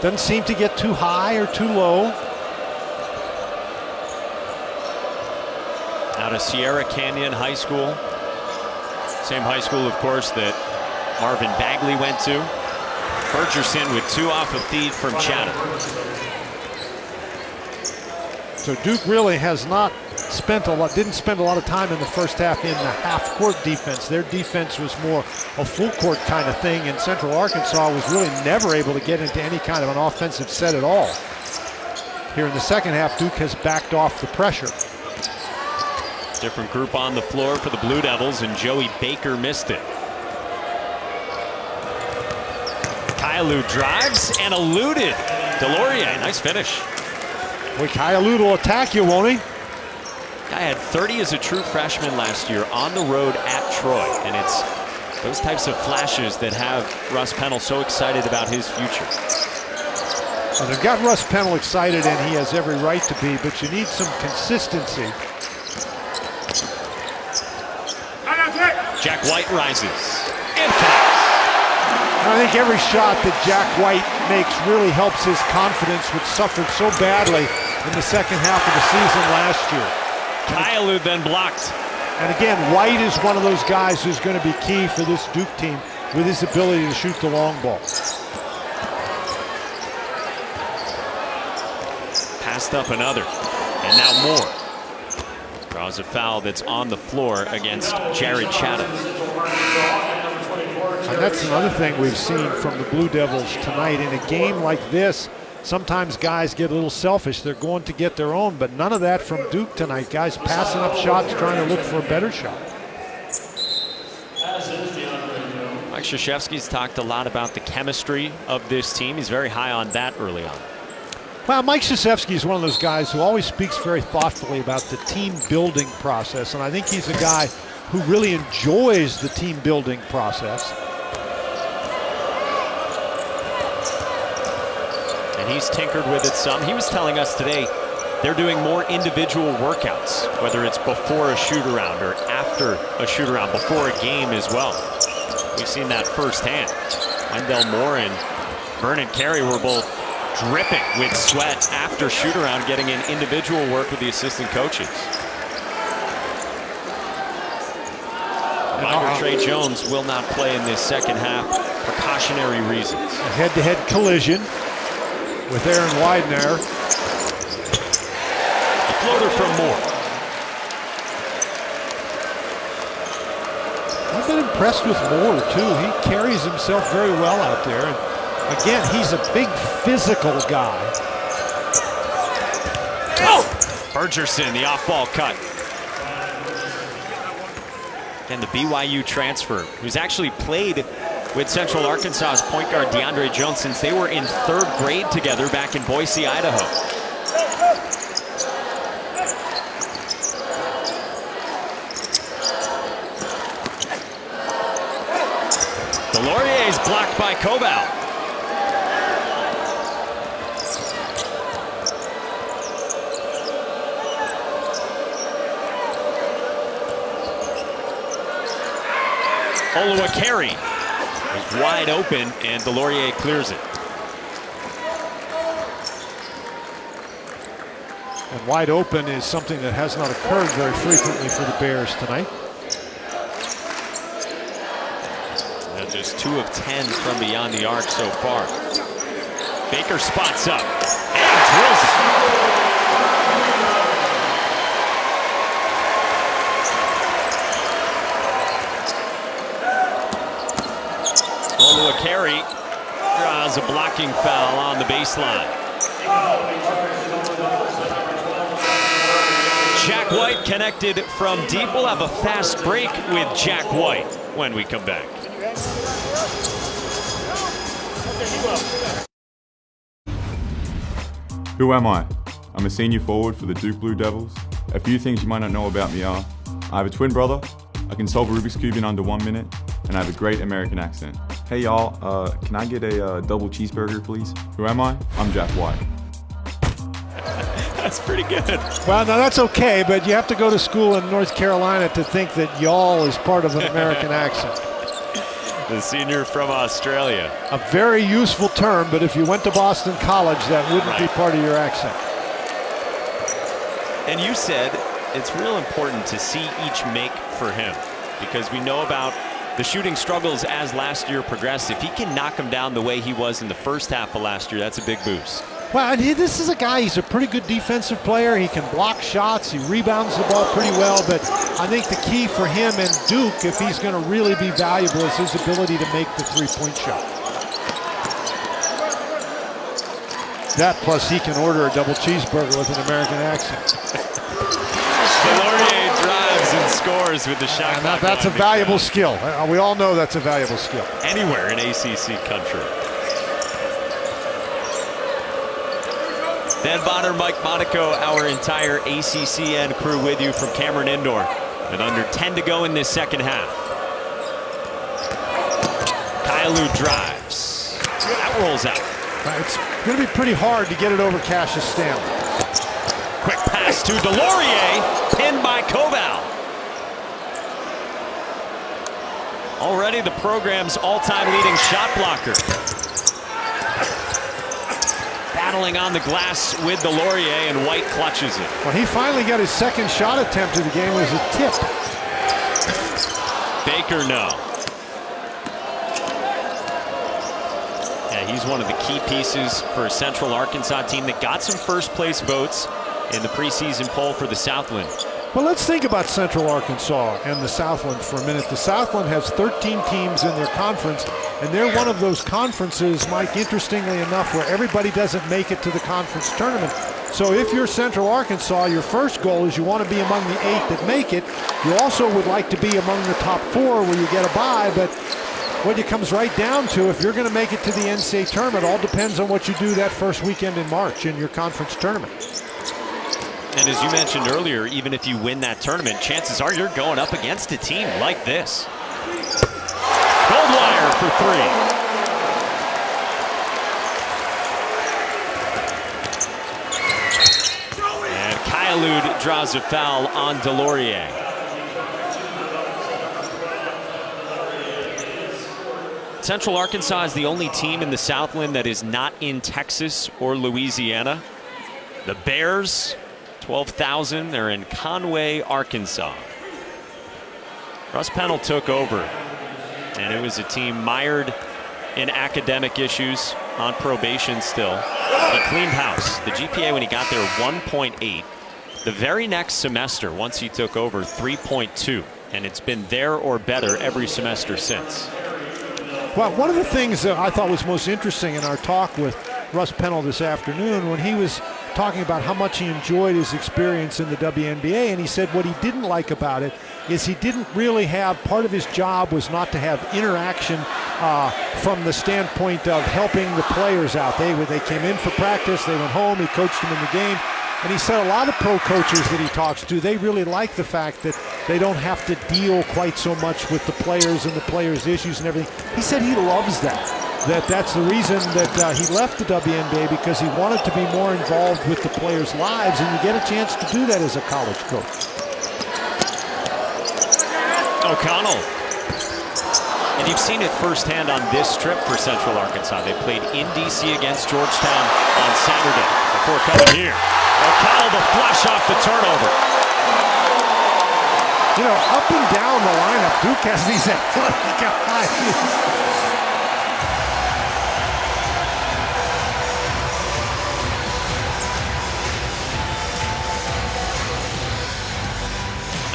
Doesn't seem to get too high or too low. Out of Sierra Canyon High School. Same high school, of course, that Marvin Bagley went to. Bergerson with 2 off a feed from Chatham. So Duke really has not didn't spend a lot of time in the first half in the half-court defense. Their defense was more a full-court kind of thing, and Central Arkansas was really never able to get into any kind of an offensive set at all. Here in the second half, Duke has backed off the pressure. Different group on the floor for the Blue Devils, and Joey Baker missed it. Kylud drives and eluded. Delorier, nice finish. Boy, Kylud will attack you, won't he? Guy had 30 as a true freshman last year on the road at Troy, and it's those types of flashes that have Russ Pennell so excited about his future. Well, they've got Russ Pennell excited, and he has every right to be, but you need some consistency. Jack White rises and connects. I think every shot that Jack White makes really helps his confidence, which suffered so badly in the second half of the season last year. Kylud then blocked. And again, White is one of those guys who's going to be key for this Duke team with his ability to shoot the long ball. Passed up another, and now Moore draws a foul that's on the floor against Jared Chatham. And that's another thing we've seen from the Blue Devils tonight. In a game like this, sometimes guys get a little selfish. They're going to get their own, but none of that from Duke tonight. Guys passing up shots, trying to look for a better shot. Mike Krzyzewski's talked a lot about the chemistry of this team. He's very high on that early on. Well, Mike Krzyzewski is one of those guys who always speaks very thoughtfully about the team building process, and I think he's a guy who really enjoys the team building process. And he's tinkered with it some. He was telling us today they're doing more individual workouts, whether it's before a shoot-around or after a shoot-around, before a game as well. We've seen that firsthand. Wendell Moore and Vernon Carey were both dripping with sweat after shoot-around, getting in individual work with the assistant coaches. Reminder, Trey Jones will not play in this second half, precautionary reasons. A head-to-head collision with Aaron Widener. The floater from Moore. I've been impressed with Moore, too. He carries himself very well out there. And again, he's a big physical guy. Oh! Bergerson, the off-ball cut. And the BYU transfer, who's actually played with Central Arkansas's point guard DeAndre Jones since they were in 3rd grade together back in Boise, Idaho. Delorier is blocked by Koval. Oluwakari is wide open, and Delorier clears it. And wide open is something that has not occurred very frequently for the Bears tonight. And just 2 of 10 from beyond the arc so far. Baker spots up and drills it. Oluwakari draws a blocking foul on the baseline. Jack White connected from deep. We'll have a fast break with Jack White when we come back. Who am I? I'm a senior forward for the Duke Blue Devils. A few things you might not know about me are, I have a twin brother, I can solve a Rubik's Cube in under 1 minute, and I have a great American accent. Hey y'all, can I get a double cheeseburger please? Who am I? I'm Jack White. That's pretty good. Well, now that's okay, but you have to go to school in North Carolina to think that y'all is part of an American accent. The senior from Australia. A very useful term, but if you went to Boston College, that wouldn't be part of your accent. And you said it's real important to see each make for him, because we know about the shooting struggles as last year progressed. If he can knock him down the way he was in the first half of last year, that's a big boost. Well, and this is a guy, he's a pretty good defensive player. He can block shots, he rebounds the ball pretty well, but I think the key for him and Duke, if he's going to really be valuable, is his ability to make the three-point shot. That plus he can order a double cheeseburger with an American accent. Delorier drives and scores with the shot. And that's a valuable skill. We all know that's a valuable skill. Anywhere in ACC country. Dan Bonner, Mike Monaco, our entire ACCN crew with you from Cameron Indoor. And under 10 to go in this second half. Kailu drives. That rolls out. It's going to be pretty hard to get it over Cassius Stanley. Quick pass to Delorier, pinned by Koval. Already the program's all-time leading shot blocker. Battling on the glass with Delorier, and White clutches it. Well, he finally got his second shot attempt of the game. It was a tip. Baker, no. Yeah, he's one of the key pieces for a Central Arkansas team that got some first place votes in the preseason poll for the Southland. Well, let's think about Central Arkansas and the Southland for a minute. The Southland has 13 teams in their conference, and they're one of those conferences, Mike, interestingly enough, where everybody doesn't make it to the conference tournament. So if you're Central Arkansas, your first goal is you want to be among the 8 that make it. You also would like to be among the top 4 where you get a bye, but what it comes right down to, if you're going to make it to the NCAA tournament, all depends on what you do that first weekend in March in your conference tournament. And as you mentioned earlier, even if you win that tournament, chances are you're going up against a team like this. Goldwire for 3. And Kyalud draws a foul on Delorier. Central Arkansas is the only team in the Southland that is not in Texas or Louisiana. The Bears, 12,000, they're in Conway, Arkansas. Russ Pennell took over, and it was a team mired in academic issues, on probation still. He cleaned house. The GPA when he got there, 1.8. The very next semester, once he took over, 3.2. And it's been there or better every semester since. Well, one of the things that I thought was most interesting in our talk with Russ Pennell this afternoon, when he was talking about how much he enjoyed his experience in the WNBA, and he said what he didn't like about it is he didn't really have, part of his job was not to have interaction from the standpoint of helping the players out. They came in for practice, they went home, he coached them in the game. And he said a lot of pro coaches that he talks to, they really like the fact that they don't have to deal quite so much with the players and the players' issues and everything. He said he loves that. That's the reason that he left the WNBA, because he wanted to be more involved with the players' lives, and you get a chance to do that as a college coach. O'Connell. And you've seen it firsthand on this trip for Central Arkansas. They played in D.C. against Georgetown on Saturday before coming here. O'Connell the flush off the turnover. You know, up and down the lineup, Duke has these athletic guys.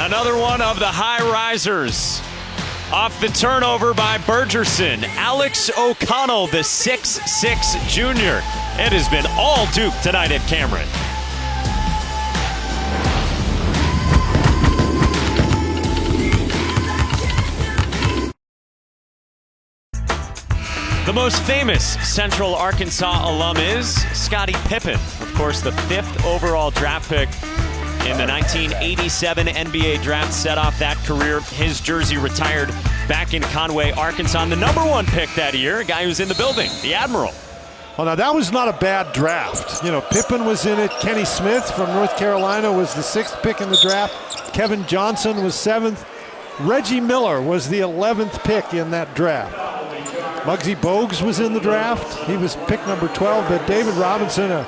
Another one of the high risers. Off the turnover by Bergerson. Alex O'Connell, the 6'6 junior. It has been all Duke tonight at Cameron. The most famous Central Arkansas alum is Scottie Pippen. Of course, the 5th overall draft pick in the 1987 NBA draft set off that career. His jersey retired back in Conway, Arkansas. And the #1 pick that year, a guy who was in the building, the Admiral. Well, now that was not a bad draft. You know, Pippen was in it. Kenny Smith from North Carolina was the 6th pick in the draft. Kevin Johnson was 7th. Reggie Miller was the 11th pick in that draft. Muggsy Bogues was in the draft. He was pick number 12. But David Robinson, a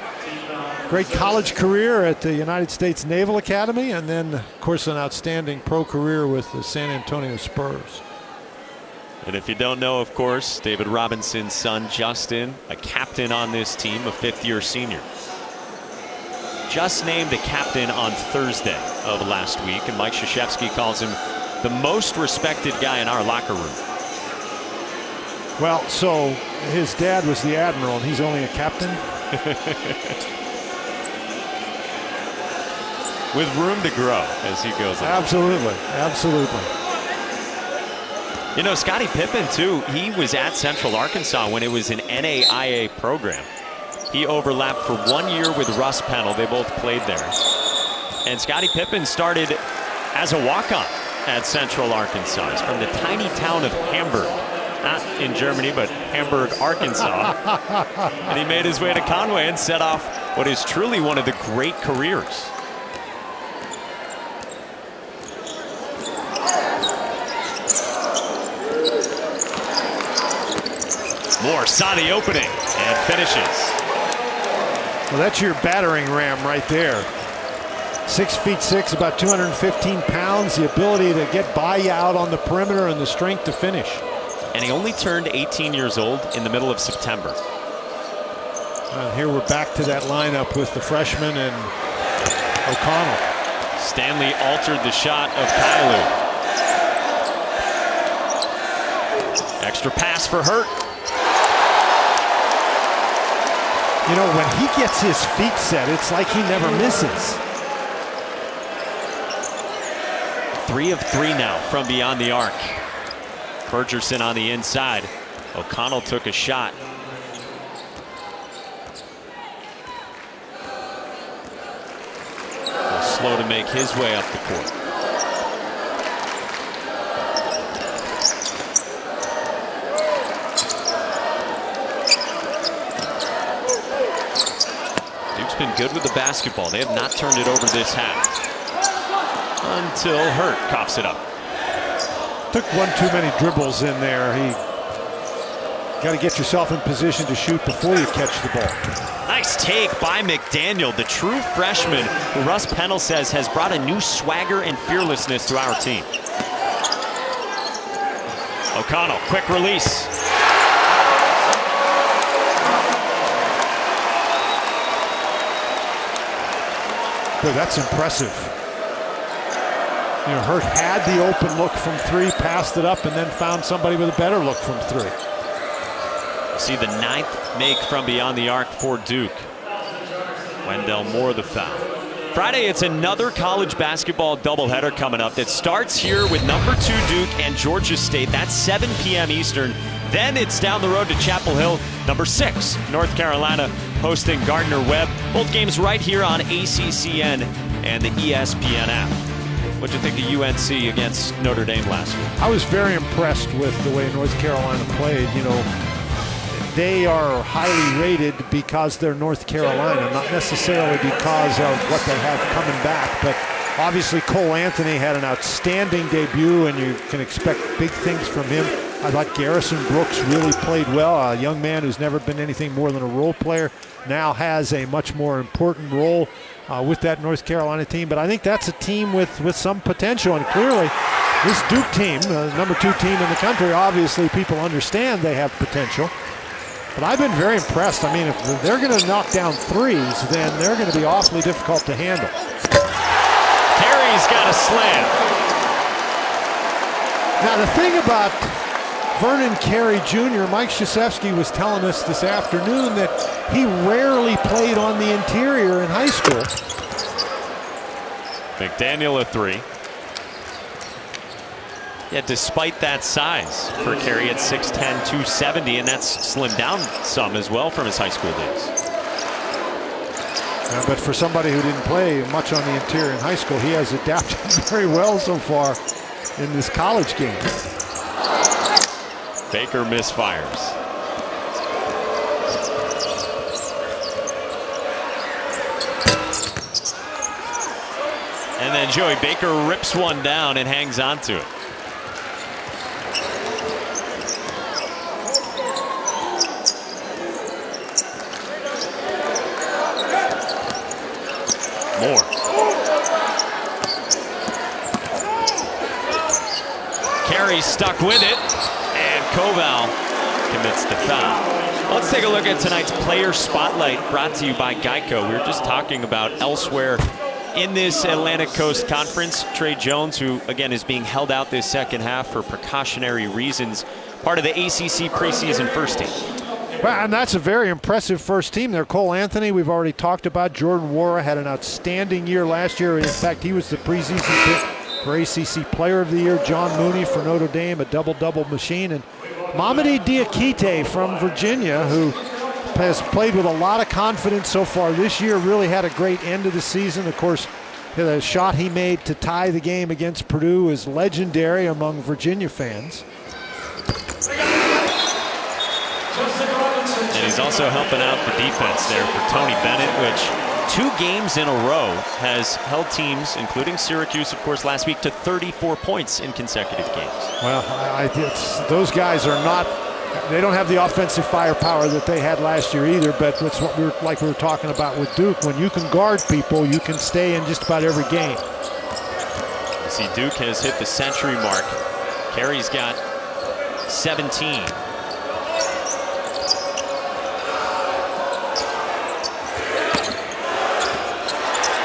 great college career at the United States Naval Academy, and then, of course, an outstanding pro career with the San Antonio Spurs. And if you don't know, of course, David Robinson's son, Justin, a captain on this team, a 5th-year senior. Just named a captain on Thursday of last week, and Mike Krzyzewski calls him the most respected guy in our locker room. Well, so his dad was the Admiral, and he's only a captain? With room to grow as he goes along. Absolutely, absolutely. You know, Scottie Pippen, too, he was at Central Arkansas when it was an NAIA program. He overlapped for 1 year with Russ Pennell. They both played there. And Scottie Pippen started as a walk-on at Central Arkansas. He's from the tiny town of Hamburg. Not in Germany, but Hamburg, Arkansas. And he made his way to Conway and set off what is truly one of the great careers. Moore saw the opening and finishes. Well, that's your battering ram right there. 6'6", about 215 pounds, the ability to get by you out on the perimeter and the strength to finish. And he only turned 18 years old in the middle of September. Here we're back to that lineup with the freshman and O'Connell. Stanley altered the shot of Kailu. Extra pass for Hurt. You know, when he gets his feet set, it's like he never misses. 3 of 3 now from beyond the arc. Bergerson on the inside. O'Connell took a shot. Slow to make his way up the court. Duke's been good with the basketball. They have not turned it over this half. Until Hurt coughs it up. Took one too many dribbles in there. He got to get yourself in position to shoot before you catch the ball. Nice take by McDaniel, the true freshman who Russ Pennell says has brought a new swagger and fearlessness to our team. O'Connell, quick release. Boy, that's impressive. You know, Hurt had the open look from 3, passed it up, and then found somebody with a better look from 3. See the 9th make from beyond the arc for Duke. Wendell Moore the foul. Friday, it's another college basketball doubleheader coming up that starts here with number 2 Duke and Georgia State. That's 7 p.m. Eastern. Then it's down the road to Chapel Hill, number 6 North Carolina hosting Gardner-Webb. Both games right here on ACCN and the ESPN app. What'd you think of UNC against Notre Dame last week? I was very impressed with the way North Carolina played. You know, they are highly rated because they're North Carolina, not necessarily because of what they have coming back. But obviously Cole Anthony had an outstanding debut, and you can expect big things from him. I thought Garrison Brooks really played well. A young man who's never been anything more than a role player now has a much more important role with that North Carolina team. But I think that's a team with some potential, and clearly this Duke team, number 2 team in the country, obviously people understand they have potential. But I've been very impressed. I mean, if they're going to knock down threes, then they're going to be awfully difficult to handle. Carey's got a slam. Now, the thing about Vernon Carey Jr., Mike Krzyzewski was telling us this afternoon that he rarely played on the interior in high school. McDaniel a 3. Yeah, despite that size for Carey at 6'10", 270, and that's slimmed down some as well from his high school days. But for somebody who didn't play much on the interior in high school, he has adapted very well so far in this college game. Baker misfires. And then Joey Baker rips one down and hangs on to it. Moore. Carey stuck with it, and Koval commits the foul. Let's take a look at tonight's player spotlight, brought to you by Geico. We were just talking about elsewhere in this Atlantic Coast Conference. Trey Jones, who again is being held out this second half for precautionary reasons, part of the ACC preseason first team. Well, and that's a very impressive first team there. Cole Anthony, we've already talked about. Jordan Wara had an outstanding year last year. In fact, he was the preseason pick for ACC Player of the Year. John Mooney for Notre Dame, a double-double machine. And Mamadi Diakite from Virginia, who has played with a lot of confidence so far this year, really had a great end of the season. Of course, the shot he made to tie the game against Purdue is legendary among Virginia fans. And he's also helping out the defense there for Tony Bennett, which 2 games in a row has held teams, including Syracuse, of course, last week, to 34 points in consecutive games. Well, those guys are not, they don't have the offensive firepower that they had last year either, but that's what we were talking about with Duke. When you can guard people, you can stay in just about every game. You see, Duke has hit the century mark. Carey's got 17.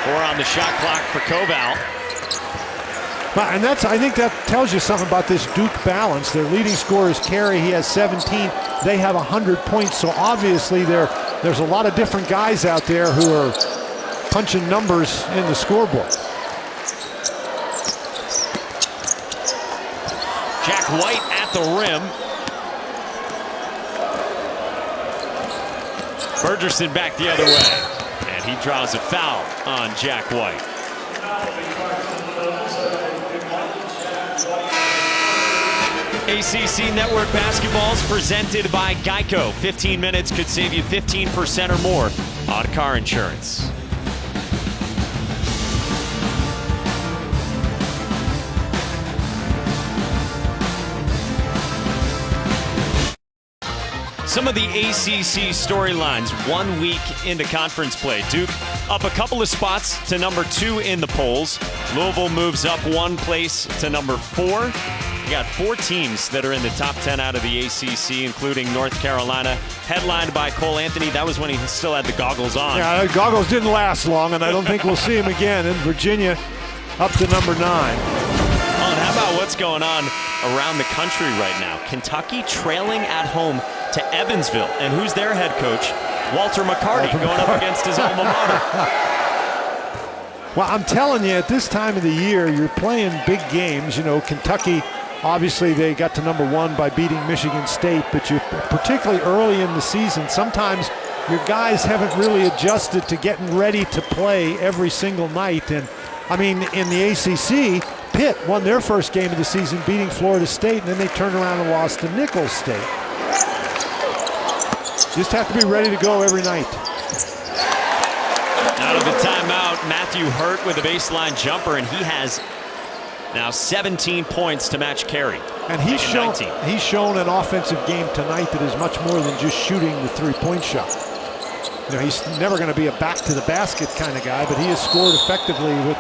4 on the shot clock for Koval. And I think that tells you something about this Duke balance. Their leading scorer is Carey. He has 17. They have 100 points. So obviously there's a lot of different guys out there who are punching numbers in the scoreboard. Jack White at the rim. Bergerson back the other way. And he draws a foul on Jack White. ACC Network Basketball is presented by Geico. 15 minutes could save you 15% or more on car insurance. Some of the ACC storylines 1 week into conference play. Duke up a couple of spots to number 2 in the polls. Louisville moves up 1 place to number 4. You got 4 teams that are in the top 10 out of the ACC, including North Carolina, headlined by Cole Anthony. That was when he still had the goggles on. Yeah, the goggles didn't last long, and I don't think we'll see him again. And Virginia up to number 9. Oh, and how about what's going on around the country right now? Kentucky trailing at home to Evansville. And who's their head coach? Walter McCarty going up against his alma mater. Well, I'm telling you, at this time of the year, you're playing big games. You know, Kentucky, obviously they got to number 1 by beating Michigan State, but you, particularly early in the season, sometimes your guys haven't really adjusted to getting ready to play every single night. And I mean, in the ACC, Pitt won their first game of the season beating Florida State, and then they turned around and lost to Nicholls State. Just have to be ready to go every night. Out of the timeout, Matthew Hurt with a baseline jumper, and he has now 17 points to match Carey. And he's shown an offensive game tonight that is much more than just shooting the three-point shot. You know, he's never going to be a back-to-the-basket kind of guy, but he has scored effectively with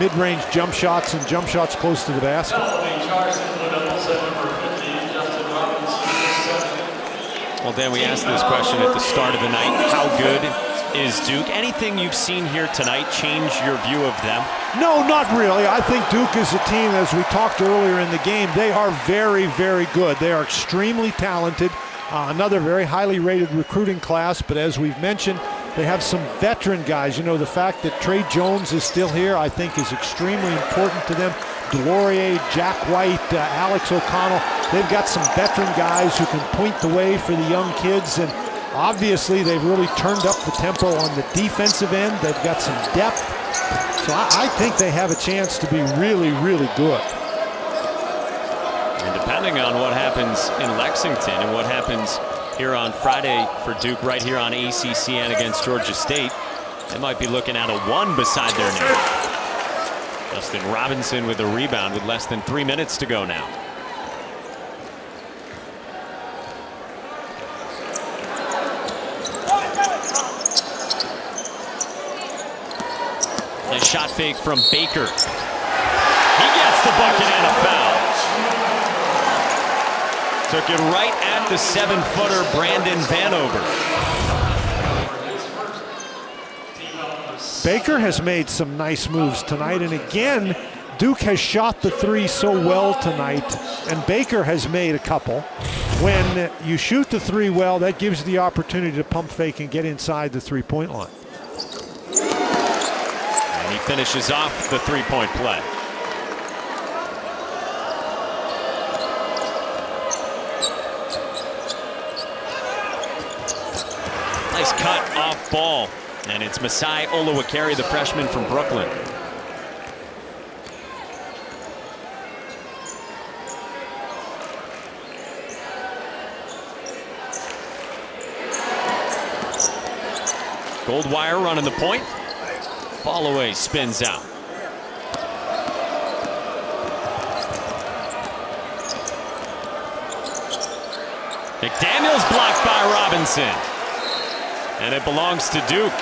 mid-range jump shots and jump shots close to the basket. Well, Dan, we asked this question at the start of the night. How good is Duke? Anything you've seen here tonight change your view of them? No, not really. I think Duke is a team, as we talked earlier in the game, they are very, very good. They are extremely talented. Another very highly rated recruiting class, but as we've mentioned, they have some veteran guys. You know, the fact that Trey Jones is still here, I think, is extremely important to them. Delorier, Jack White, Alex O'Connell, they've got some veteran guys who can point the way for the young kids, and obviously they've really turned up the tempo on the defensive end. They've got some depth, so I think they have a chance to be really, really good. And depending on what happens in Lexington and what happens here on Friday for Duke right here on ACCN against Georgia State, they might be looking at a 1 beside their name. Justin Robinson with a rebound with less than 3 minutes to go now. A shot fake from Baker. He gets the bucket and a foul. Took it right at the 7-footer Brandon Vanover. Baker has made some nice moves tonight, and again, Duke has shot the 3 so well tonight, and Baker has made a couple. When you shoot the 3 well, that gives you the opportunity to pump fake and get inside the 3-point line. And he finishes off the 3-point play. Nice cut off ball. And it's Masai Oluwakari, the freshman from Brooklyn. Goldwire running the point. Fallaway spins out. McDaniel's blocked by Robinson. And it belongs to Duke.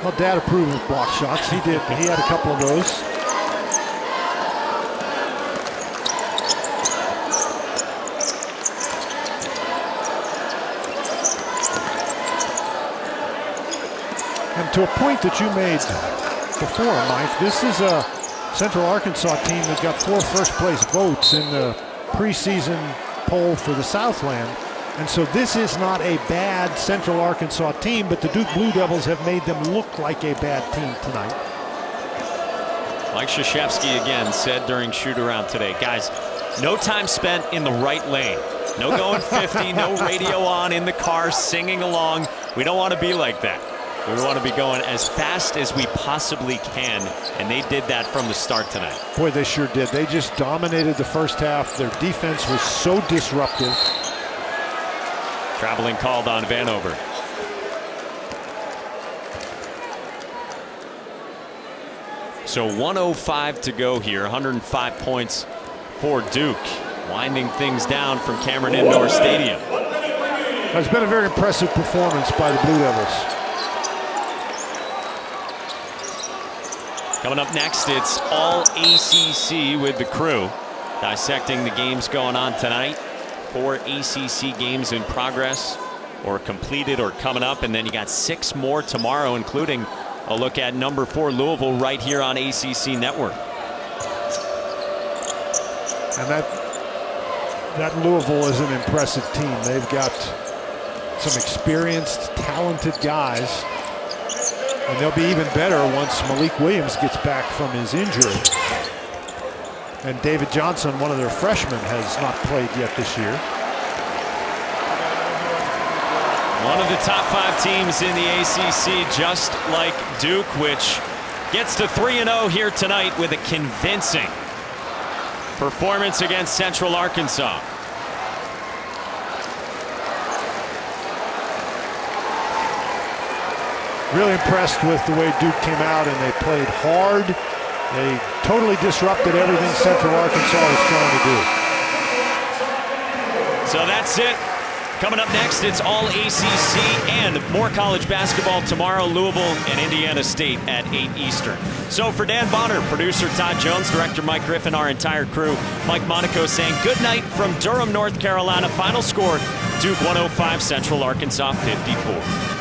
Well, Dad approved of block shots. He did. He had a couple of those. to a point that you made before, Mike, this is a Central Arkansas team that got 4 first-place votes in the preseason poll for the Southland. And so this is not a bad Central Arkansas team, but the Duke Blue Devils have made them look like a bad team tonight. Mike Krzyzewski again said during shoot-around today, guys, no time spent in the right lane. No going 50, no radio on in the car singing along. We don't want to be like that. We want to be going as fast as we possibly can, and they did that from the start tonight. Boy, they sure did. They just dominated the first half. Their defense was so disruptive. Traveling called on Vanover. So 1:05 to go here, 105 points for Duke. Winding things down from Cameron Indoor Stadium. It's been a very impressive performance by the Blue Devils. Coming up next, it's all ACC with the crew, dissecting the games going on tonight. 4 ACC games in progress, or completed, or coming up, and then you got 6 more tomorrow, including a look at number 4 Louisville right here on ACC Network. And that Louisville is an impressive team. They've got some experienced, talented guys. And they'll be even better once Malik Williams gets back from his injury. And David Johnson, one of their freshmen, has not played yet this year. One of the top 5 teams in the ACC, just like Duke, which gets to 3-0 here tonight with a convincing performance against Central Arkansas. Really impressed with the way Duke came out, and they played hard. They totally disrupted everything Central Arkansas was trying to do. So that's it. Coming up next, it's all ACC and more college basketball tomorrow. Louisville and Indiana State at 8 Eastern. So for Dan Bonner, producer Todd Jones, director Mike Griffin, our entire crew, Mike Monaco saying good night from Durham, North Carolina. Final score, Duke 105, Central Arkansas 54.